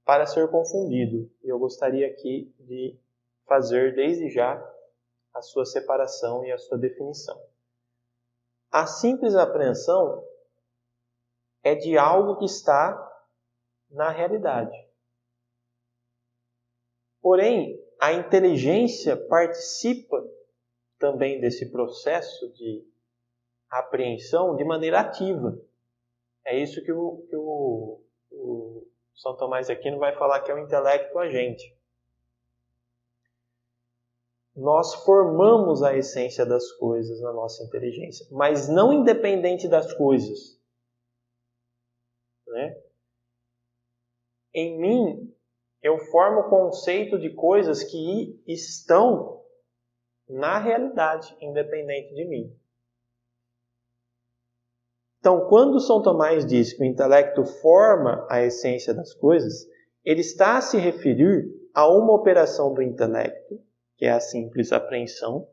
para ser confundido. Eu gostaria aqui de fazer desde já a sua separação e a sua definição. A simples apreensão é de algo que está na realidade. Porém, a inteligência participa também desse processo de apreensão de maneira ativa. É isso que o São Tomás de Aquino vai falar que é o intelecto agente. Nós formamos a essência das coisas na nossa inteligência, mas não independente das coisas. Né? Em mim, eu formo o conceito de coisas que estão na realidade, independente de mim. Então, quando São Tomás diz que o intelecto forma a essência das coisas, ele está a se referir a uma operação do intelecto, que é a simples apreensão,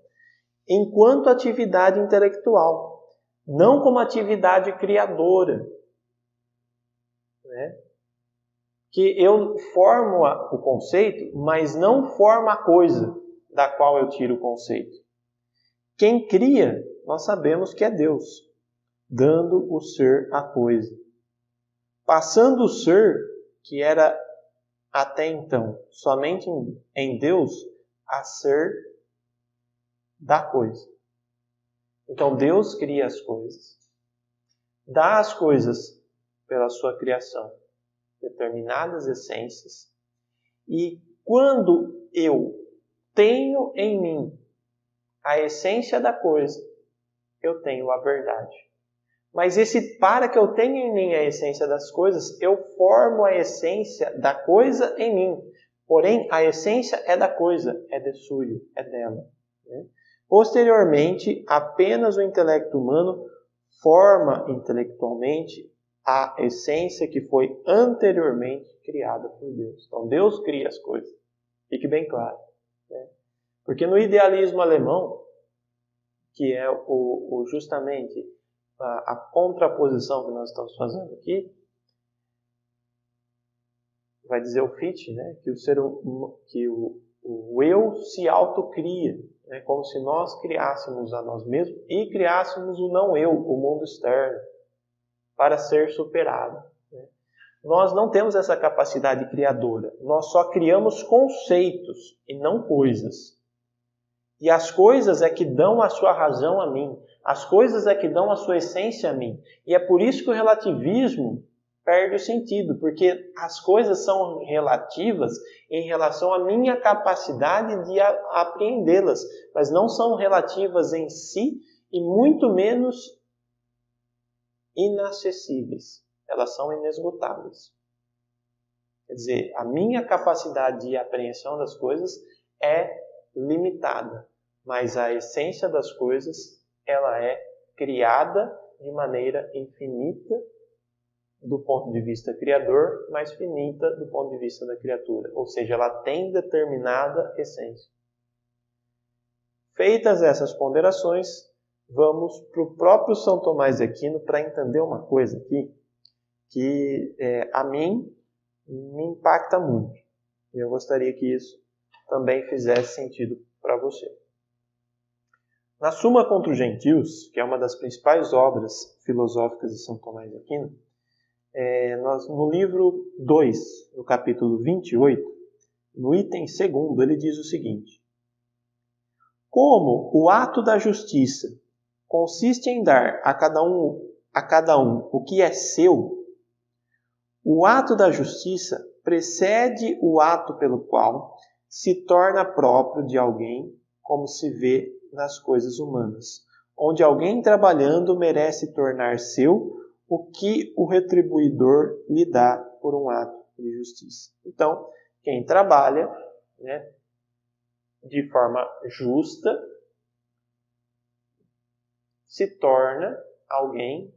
enquanto atividade intelectual, não como atividade criadora. Né? Que eu formo o conceito, mas não formo a coisa da qual eu tiro o conceito. Quem cria, nós sabemos que é Deus, dando o ser à coisa. Passando o ser, que era até então somente em Deus, a ser da coisa. Então Deus cria as coisas, dá as coisas pela sua criação determinadas essências, e quando eu tenho em mim a essência da coisa, eu tenho a verdade. Mas para que eu tenha em mim a essência das coisas, eu formo a essência da coisa em mim. Porém, a essência é da coisa, é de suyo, é dela. Né? Posteriormente, apenas o intelecto humano forma intelectualmente a essência que foi anteriormente criada por Deus. Então, Deus cria as coisas. Fique bem claro. Né? Porque no idealismo alemão, que é justamente a contraposição que nós estamos fazendo aqui, vai dizer o Fichte, né, que o eu se autocria, né, como se nós criássemos a nós mesmos e criássemos o não eu, o mundo externo, para ser superado. Né. Nós não temos essa capacidade criadora, nós só criamos conceitos e não coisas. E as coisas é que dão a sua razão a mim. As coisas é que dão a sua essência a mim. E é por isso que o relativismo perde o sentido, porque as coisas são relativas em relação à minha capacidade de apreendê-las, mas não são relativas em si e muito menos inacessíveis. Elas são inesgotáveis. Quer dizer, a minha capacidade de apreensão das coisas é limitada, mas a essência das coisas, ela é criada de maneira infinita do ponto de vista criador, mas finita do ponto de vista da criatura. Ou seja, ela tem determinada essência. Feitas essas ponderações, vamos para o próprio São Tomás de Aquino para entender uma coisa aqui que a mim me impacta muito. E eu gostaria que isso também fizesse sentido para você. Na Summa contra os Gentios, que é uma das principais obras filosóficas de São Tomás de Aquino, no livro 2, no capítulo 28, no item 2, ele diz o seguinte: como o ato da justiça consiste em dar a cada um o que é seu, o ato da justiça precede o ato pelo qual se torna próprio de alguém, como se vê nas coisas humanas, onde alguém trabalhando merece tornar seu o que o retribuidor lhe dá por um ato de justiça. Então, quem trabalha, de forma justa, se torna alguém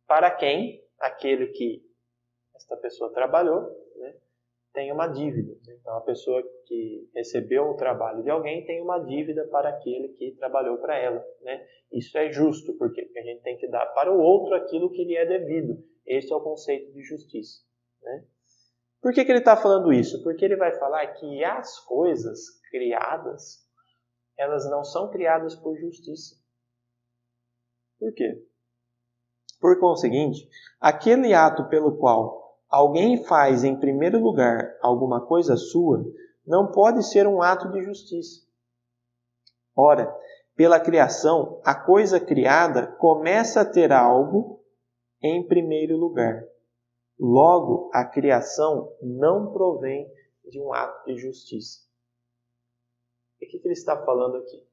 para quem aquele que esta pessoa trabalhou, tem uma dívida. Então, a pessoa que recebeu o trabalho de alguém tem uma dívida para aquele que trabalhou para ela. Isso é justo, porque a gente tem que dar para o outro aquilo que lhe é devido. Esse é o conceito de justiça. Por que ele está falando isso? Porque ele vai falar que as coisas criadas, elas não são criadas por justiça. Por quê? Por conseguinte, aquele ato pelo qual alguém faz em primeiro lugar alguma coisa sua, não pode ser um ato de justiça. Ora, pela criação, a coisa criada começa a ter algo em primeiro lugar. Logo, a criação não provém de um ato de justiça. E o que ele está falando aqui?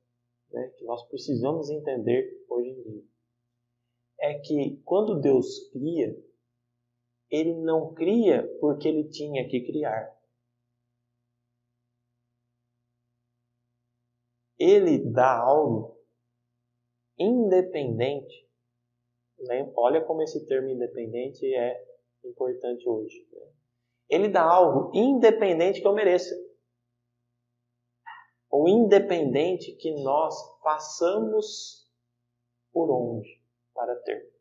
Que nós precisamos entender hoje em dia. É que quando Deus cria, Ele não cria porque Ele tinha que criar. Ele dá algo independente. Olha como esse termo independente é importante hoje. Ele dá algo independente que eu mereça. Ou independente que nós passamos por onde para ter.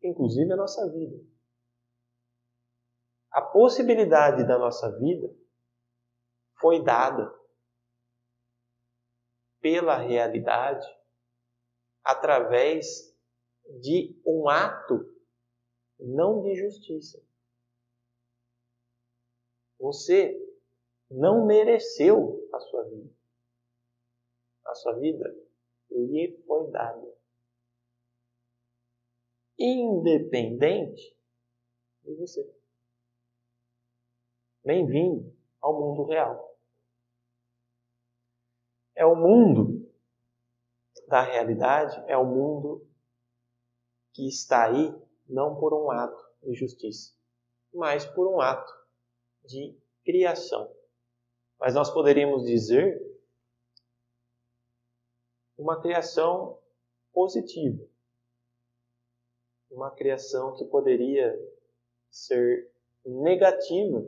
Inclusive a nossa vida. A possibilidade da nossa vida foi dada pela realidade através de um ato não de justiça. Você não mereceu a sua vida. A sua vida lhe foi dada. Independente de você. Bem-vindo ao mundo real. É o mundo da realidade, é o mundo que está aí não por um ato de justiça, mas por um ato de criação. Mas nós poderíamos dizer uma criação positiva. Uma criação que poderia ser negativa,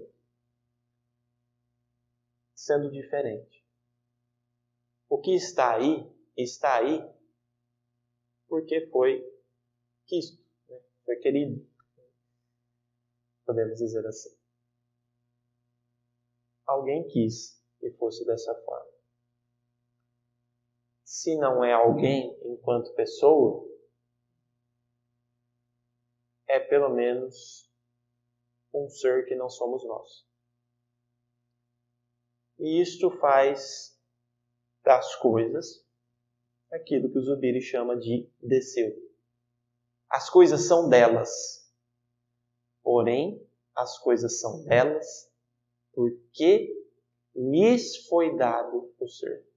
sendo diferente. O que está aí porque foi quisto, foi querido. Podemos dizer assim. Alguém quis que fosse dessa forma. Se não é alguém enquanto pessoa, é pelo menos um ser que não somos nós. E isto faz das coisas aquilo que o Zubiri chama de desceu. As coisas são delas. Porém, as coisas são delas porque lhes foi dado o ser.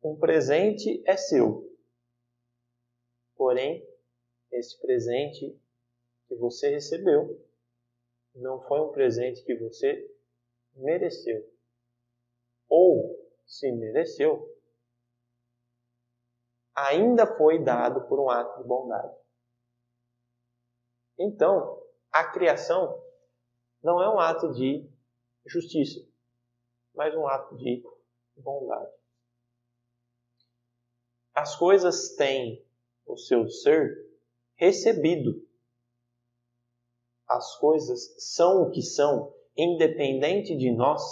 Um presente é seu. Porém, esse presente que você recebeu não foi um presente que você mereceu. Ou, se mereceu, ainda foi dado por um ato de bondade. Então, a criação não é um ato de justiça, mas um ato de bondade. As coisas têm o seu ser recebido. As coisas são o que são, independente de nós,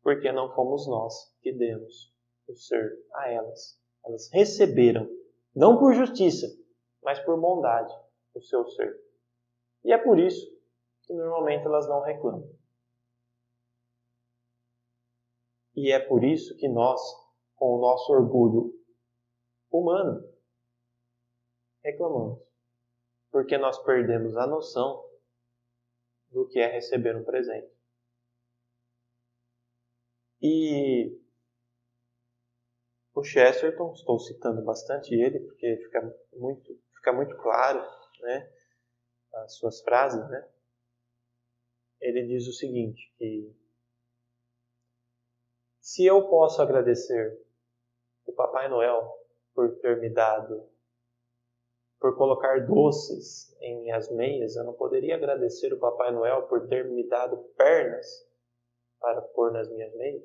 porque não fomos nós que demos o ser a elas. Elas receberam, não por justiça, mas por bondade, o seu ser. E é por isso que normalmente elas não reclamam. E é por isso que nós, com o nosso orgulho humano, reclamamos. Porque nós perdemos a noção do que é receber um presente. E o Chesterton, estou citando bastante ele, porque fica muito claro, né, as suas frases, né? Ele diz o seguinte, que se eu posso agradecer o Papai Noel por ter me dado, por colocar doces em minhas meias, eu não poderia agradecer o Papai Noel por ter me dado pernas para pôr nas minhas meias?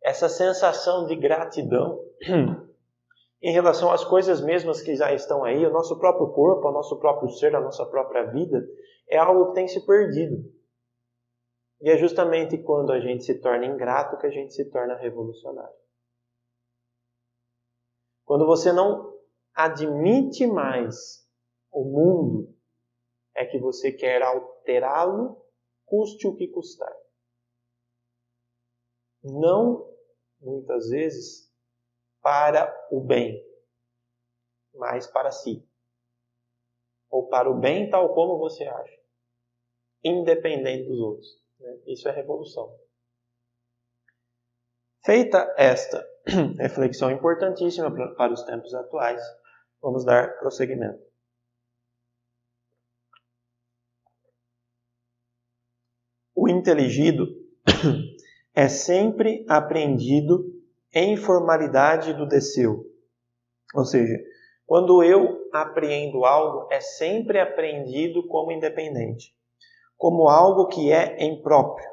Essa sensação de gratidão em relação às coisas mesmas que já estão aí, o nosso próprio corpo, o nosso próprio ser, a nossa própria vida, é algo que tem se perdido. E é justamente quando a gente se torna ingrato que a gente se torna revolucionário. Quando você não admite mais o mundo, é que você quer alterá-lo, custe o que custar. Não, muitas vezes, para o bem, mas para si. Ou para o bem tal como você acha, independente dos outros. Isso é revolução. Feita esta reflexão importantíssima para os tempos atuais, vamos dar prosseguimento. O inteligido é sempre apreendido em formalidade do deseu. Ou seja, quando eu apreendo algo, é sempre apreendido como independente, como algo que é impróprio.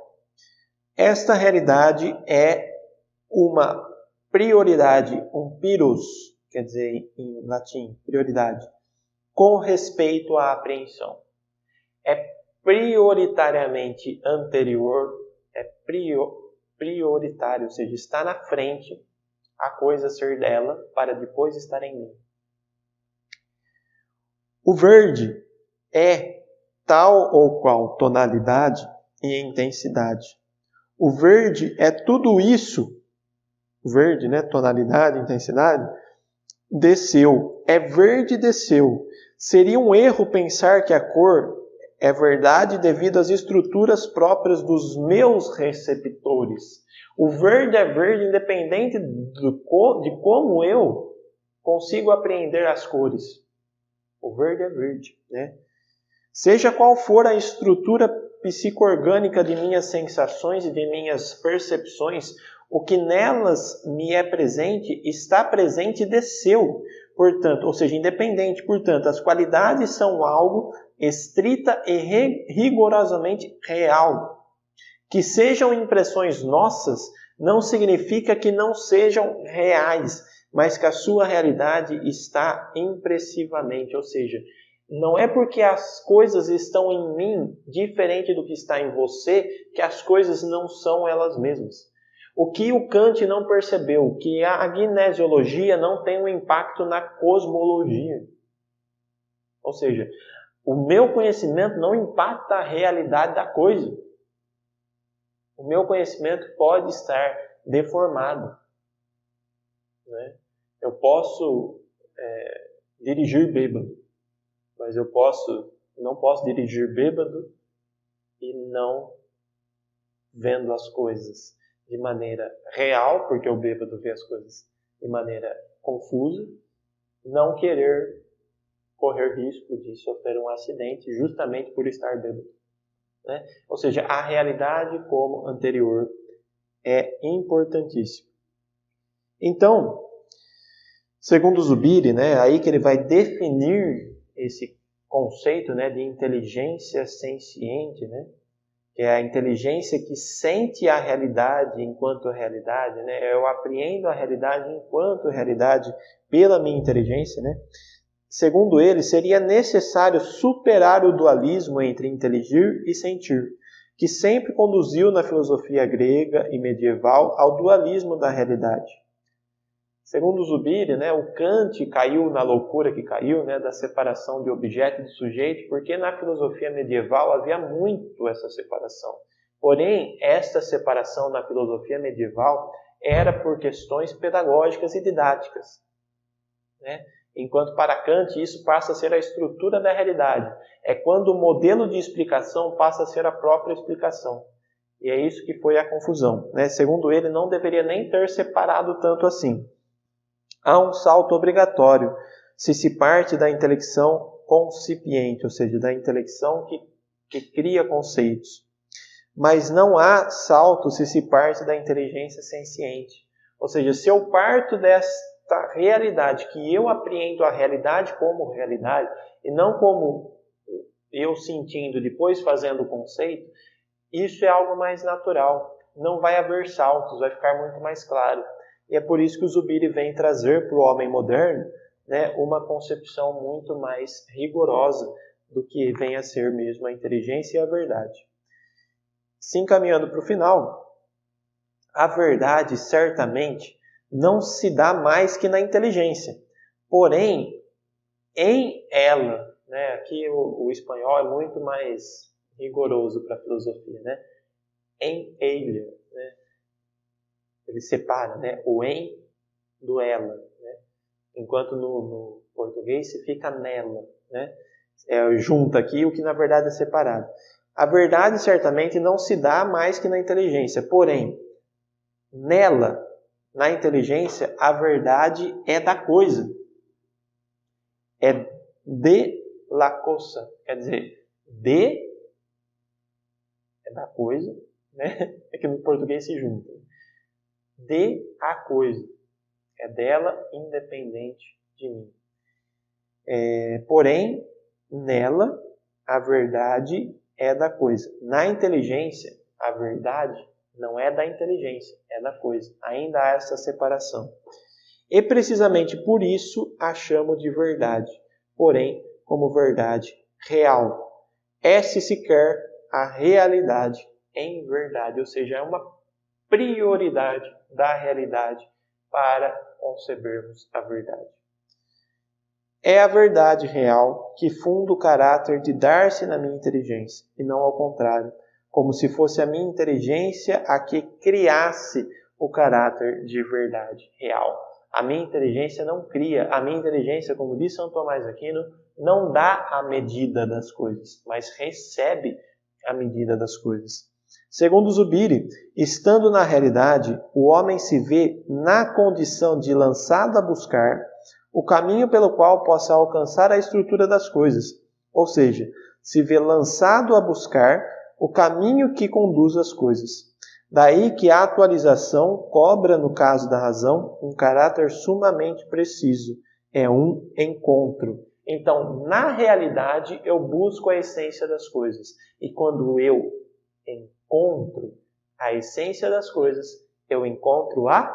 Esta realidade é uma prioridade, um pyrrhus, quer dizer em latim, prioridade, com respeito à apreensão. É prioritariamente anterior, é prioritário, ou seja, está na frente a coisa ser dela para depois estar em mim. O verde é tal ou qual tonalidade e intensidade. O verde é tudo isso, verde, né, tonalidade, intensidade, desceu, é verde desceu. Seria um erro pensar que a cor é verdade devido às estruturas próprias dos meus receptores. O verde é verde independente de como eu consigo apreender as cores. O verde é verde, né? Seja qual for a estrutura psico-orgânica de minhas sensações e de minhas percepções, o que nelas me é presente, está presente e desceu. Portanto, ou seja, independente. Portanto, as qualidades são algo estrita e rigorosamente real. Que sejam impressões nossas não significa que não sejam reais, mas que a sua realidade está impressivamente, ou seja, não é porque as coisas estão em mim diferente do que está em você que as coisas não são elas mesmas. O que o Kant não percebeu, que a gnesiologia não tem um impacto na cosmologia. Ou seja, o meu conhecimento não impacta a realidade da coisa. O meu conhecimento pode estar deformado. Né? Eu posso dirigir bêbado, mas eu não posso dirigir bêbado e não vendo as coisas de maneira real, porque o bêbado vê as coisas de maneira confusa, não querer correr risco de sofrer um acidente justamente por estar bêbado, né? Ou seja, a realidade como anterior é importantíssima. Então, segundo Zubiri, né, aí que ele vai definir esse conceito, né, de inteligência senciente, né, que é a inteligência que sente a realidade enquanto realidade, né, eu apreendo a realidade enquanto realidade pela minha inteligência, né. Segundo ele, seria necessário superar o dualismo entre inteligir e sentir, que sempre conduziu na filosofia grega e medieval ao dualismo da realidade. Segundo Zubiri, né, o Kant caiu na loucura que caiu, né, da separação de objeto e de sujeito, porque na filosofia medieval havia muito essa separação. Porém, esta separação na filosofia medieval era por questões pedagógicas e didáticas, né? Enquanto para Kant isso passa a ser a estrutura da realidade. É quando o modelo de explicação passa a ser a própria explicação. E é isso que foi a confusão, né? Segundo ele, não deveria nem ter separado tanto assim. Há um salto obrigatório se se parte da intelecção concipiente, ou seja, da intelecção que cria conceitos. Mas não há salto se se parte da inteligência senciente. Ou seja, se eu parto desta realidade, que eu apreendo a realidade como realidade, e não como eu sentindo, depois fazendo o conceito, isso é algo mais natural. Não vai haver saltos, vai ficar muito mais claro. E é por isso que o Zubiri vem trazer para o homem moderno, né, uma concepção muito mais rigorosa do que vem a ser mesmo a inteligência e a verdade. Se encaminhando para o final, a verdade certamente não se dá mais que na inteligência. Porém, em ela, né, aqui o espanhol é muito mais rigoroso para a filosofia, né? Em ella, né? Ele separa, né, o em do ela, né? Enquanto no português se fica nela, né? Junta aqui o que na verdade é separado. A verdade certamente não se dá mais que na inteligência, porém, nela, na inteligência, a verdade é da coisa. É de la cosa, quer dizer, de é da coisa, né? É que no português se junta. De a coisa. É dela independente de mim. Porém, nela, a verdade é da coisa. Na inteligência, a verdade não é da inteligência, é da coisa. Ainda há essa separação. E precisamente por isso a chamo de verdade, porém como verdade real. É se se quer a realidade em verdade, ou seja, é uma prioridade da realidade para concebermos a verdade. É a verdade real que funda o caráter de dar-se na minha inteligência, e não ao contrário, como se fosse a minha inteligência a que criasse o caráter de verdade real. A minha inteligência não cria, a minha inteligência, como diz São Tomás de Aquino, não dá a medida das coisas, mas recebe a medida das coisas. Segundo Zubiri, estando na realidade, o homem se vê na condição de lançado a buscar o caminho pelo qual possa alcançar a estrutura das coisas, ou seja, se vê lançado a buscar o caminho que conduz às coisas. Daí que a atualização cobra, no caso da razão, um caráter sumamente preciso. É um encontro. Então, na realidade, eu busco a essência das coisas. E quando eu encontro a essência das coisas, eu encontro a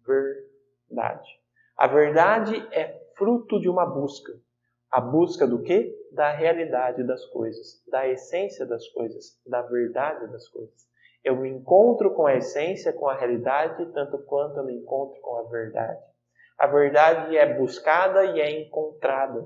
verdade. A verdade é fruto de uma busca. A busca do quê? Da realidade das coisas, da essência das coisas, da verdade das coisas. Eu me encontro com a essência, com a realidade, tanto quanto eu me encontro com a verdade. A verdade é buscada e é encontrada.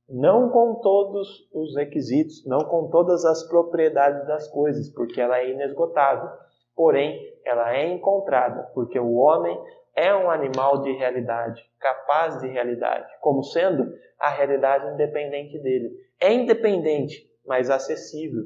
Não com todos os requisitos, não com todas as propriedades das coisas, porque ela é inesgotável. Porém, ela é encontrada, porque o homem é um animal de realidade, capaz de realidade, como sendo a realidade independente dele. É independente, mas acessível.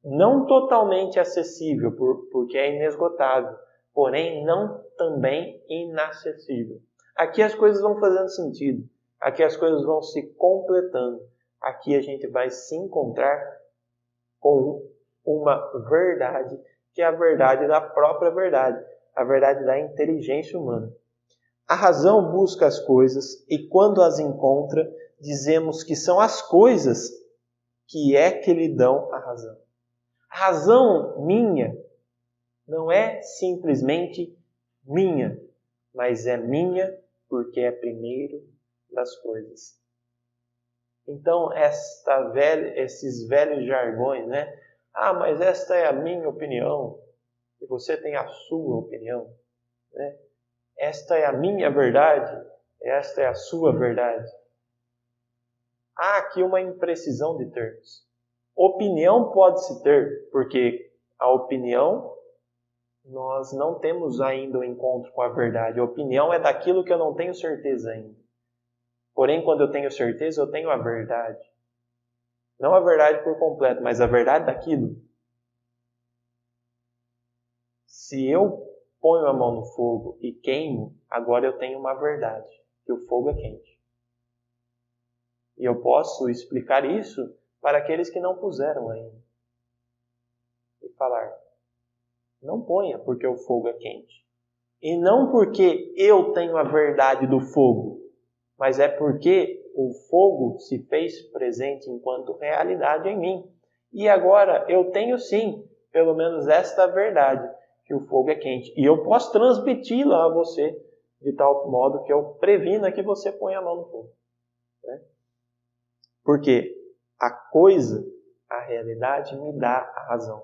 Não totalmente acessível, porque é inesgotável, porém não também inacessível. Aqui as coisas vão fazendo sentido. Aqui as coisas vão se completando. Aqui a gente vai se encontrar com uma verdade, que é a verdade da própria verdade, a verdade da inteligência humana. A razão busca as coisas e quando as encontra, dizemos que são as coisas que é que lhe dão a razão. A razão minha não é simplesmente minha, mas é minha porque é primeiro das coisas. Então, esses velhos jargões, né? Ah, mas esta é a minha opinião e você tem a sua opinião, né? Esta é a minha verdade, esta é a sua verdade. Há aqui uma imprecisão de termos. Opinião pode-se ter, porque a opinião, nós não temos ainda o encontro com a verdade. A opinião é daquilo que eu não tenho certeza ainda. Porém, quando eu tenho certeza, eu tenho a verdade. Não a verdade por completo, mas a verdade daquilo. Se eu ponho a mão no fogo e queimo, agora eu tenho uma verdade, que o fogo é quente. E eu posso explicar isso para aqueles que não puseram ainda. E falar, não ponha porque o fogo é quente. E não porque eu tenho a verdade do fogo, mas é porque o fogo se fez presente enquanto realidade em mim. E agora eu tenho sim, pelo menos esta verdade, que o fogo é quente. E eu posso transmiti-la a você de tal modo que eu previna que você ponha a mão no fogo. Né? Porque a coisa, a realidade, me dá a razão.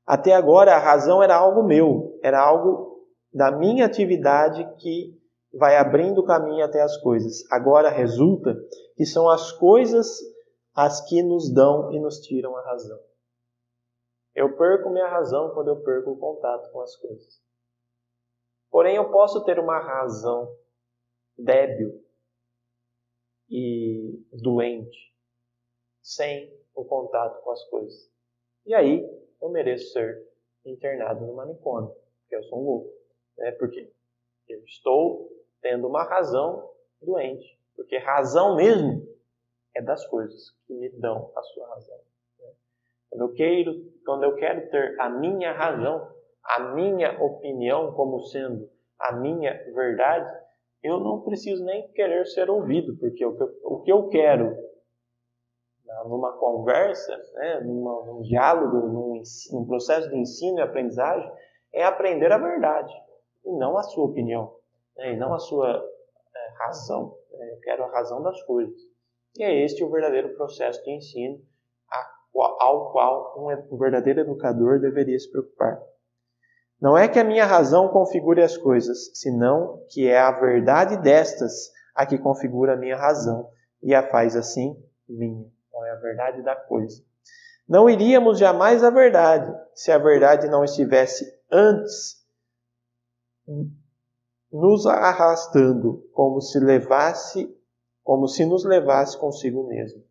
Até agora a razão era algo meu, era algo da minha atividade que vai abrindo o caminho até as coisas. Agora resulta que são as coisas as que nos dão e nos tiram a razão. Eu perco minha razão quando eu perco o contato com as coisas. Porém, eu posso ter uma razão débil e doente sem o contato com as coisas. E aí, eu mereço ser internado no manicômio, porque eu sou um louco. Né? Porque eu estou tendo uma razão doente. Porque razão mesmo é das coisas que me dão a sua razão. Quando eu quero ter a minha razão, a minha opinião como sendo a minha verdade, eu não preciso nem querer ser ouvido, porque o que eu quero numa conversa, né, num diálogo, num processo de ensino e aprendizagem, é aprender a verdade, e não a sua opinião, né, e não a sua razão. Eu quero a razão das coisas. E é este o verdadeiro processo de ensino ao qual um verdadeiro educador deveria se preocupar. Não é que a minha razão configure as coisas, senão que é a verdade destas a que configura a minha razão e a faz assim minha. Então é a verdade da coisa. Não iríamos jamais à verdade se a verdade não estivesse antes nos arrastando como se nos levasse consigo mesmo.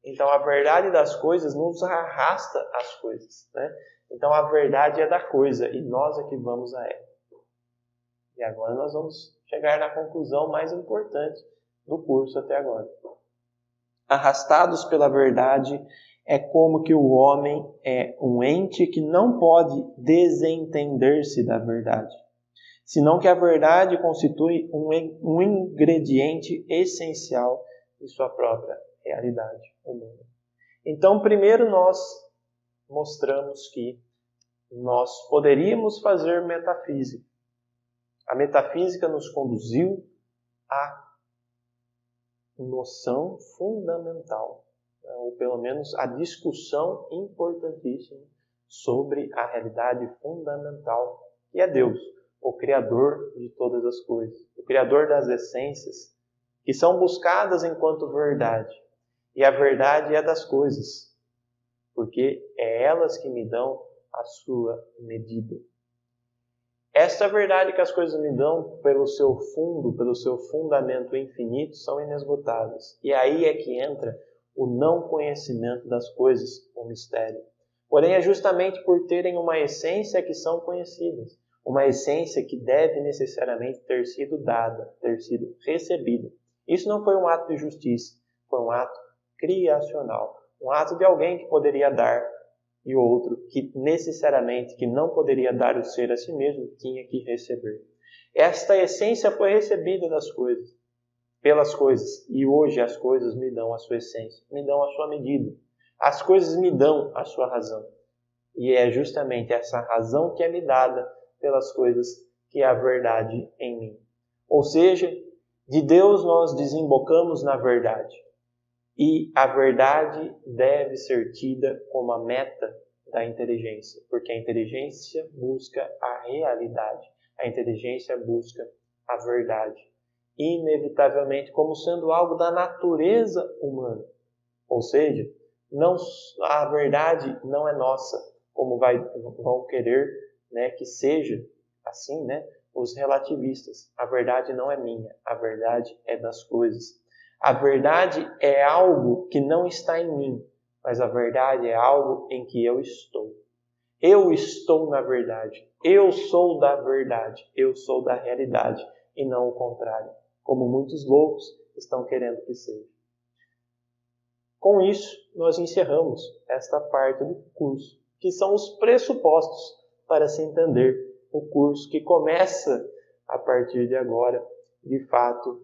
Então a verdade das coisas nos arrasta às coisas, né? Então a verdade é da coisa e nós é que vamos a ela. E agora nós vamos chegar na conclusão mais importante do curso até agora. Arrastados pela verdade é como que o homem é um ente que não pode desentender-se da verdade, senão que a verdade constitui um ingrediente essencial de sua própria realidade humana. Então, primeiro nós mostramos que nós poderíamos fazer metafísica. A metafísica nos conduziu à noção fundamental, ou pelo menos à discussão importantíssima sobre a realidade fundamental, que é Deus, o Criador de todas as coisas, o Criador das essências, que são buscadas enquanto verdade. E a verdade é das coisas, porque é elas que me dão a sua medida. Esta verdade que as coisas me dão pelo seu fundo, pelo seu fundamento infinito, são inesgotáveis. E aí é que entra o não conhecimento das coisas, o mistério. Porém, é justamente por terem uma essência que são conhecidas. Uma essência que deve necessariamente ter sido dada, ter sido recebida. Isso não foi um ato de justiça, foi um ato criacional. Um ato de alguém que poderia dar e outro que necessariamente que não poderia dar o ser a si mesmo, tinha que receber. Esta essência foi recebida das coisas, pelas coisas, e hoje as coisas me dão a sua essência, me dão a sua medida. As coisas me dão a sua razão. E é justamente essa razão que é me dada pelas coisas que é a verdade em mim. Ou seja, de Deus nós desembocamos na verdade. E a verdade deve ser tida como a meta da inteligência, porque a inteligência busca a realidade, a inteligência busca a verdade, inevitavelmente como sendo algo da natureza humana. Ou seja, a verdade não é nossa, como vão querer, né, que seja assim, né, os relativistas. A verdade não é minha, a verdade é das coisas. A verdade é algo que não está em mim, mas a verdade é algo em que eu estou. Eu estou na verdade. Eu sou da verdade. Eu sou da realidade e não o contrário, como muitos loucos estão querendo que seja. Com isso, nós encerramos esta parte do curso, que são os pressupostos para se entender o curso que começa a partir de agora, de fato,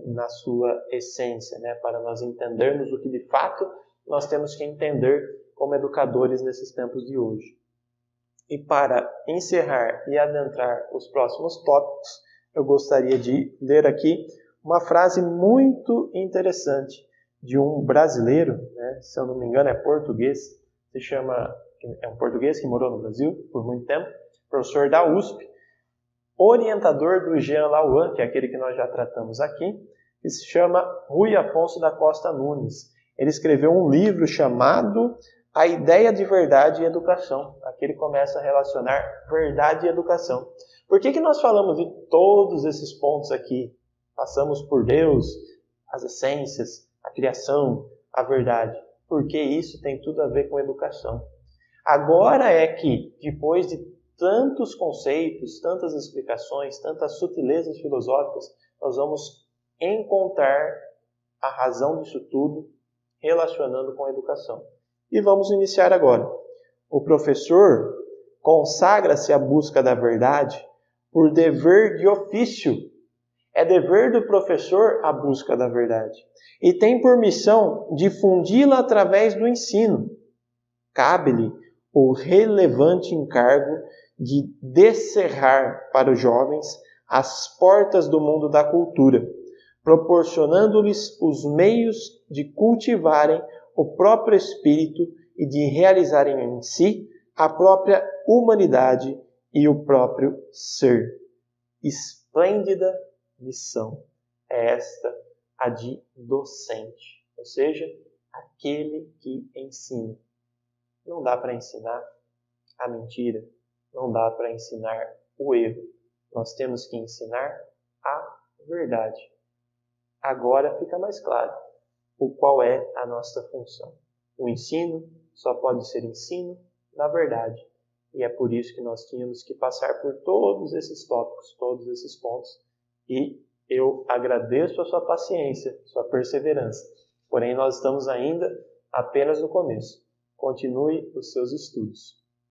na sua essência, né? Para nós entendermos o que de fato nós temos que entender como educadores nesses tempos de hoje. E para encerrar e adentrar os próximos tópicos, eu gostaria de ler aqui uma frase muito interessante de um brasileiro, né? Se eu não me engano é português, é um português que morou no Brasil por muito tempo, professor da USP, orientador do Jean Lauan, que é aquele que nós já tratamos aqui, que se chama Rui Afonso da Costa Nunes. Ele escreveu um livro chamado A Ideia de Verdade e Educação. Aqui ele começa a relacionar verdade e educação. Por que nós falamos de todos esses pontos aqui? Passamos por Deus, as essências, a criação, a verdade. Porque isso tem tudo a ver com educação. Agora é que, depois de tantos conceitos, tantas explicações, tantas sutilezas filosóficas, nós vamos encontrar a razão disso tudo relacionando com a educação. E vamos iniciar agora. O professor consagra-se à busca da verdade por dever de ofício. É dever do professor a busca da verdade. E tem por missão difundi-la através do ensino. Cabe-lhe o relevante encargo de descerrar para os jovens as portas do mundo da cultura, proporcionando-lhes os meios de cultivarem o próprio espírito e de realizarem em si a própria humanidade e o próprio ser. Esplêndida missão é esta, a de docente, ou seja, aquele que ensina. Não dá para ensinar a mentira, não dá para ensinar o erro. Nós temos que ensinar a verdade. Agora fica mais claro qual é a nossa função. O ensino só pode ser ensino na verdade. E é por isso que nós tínhamos que passar por todos esses tópicos, todos esses pontos. E eu agradeço a sua paciência, sua perseverança. Porém, nós estamos ainda apenas no começo. Continue os seus estudos.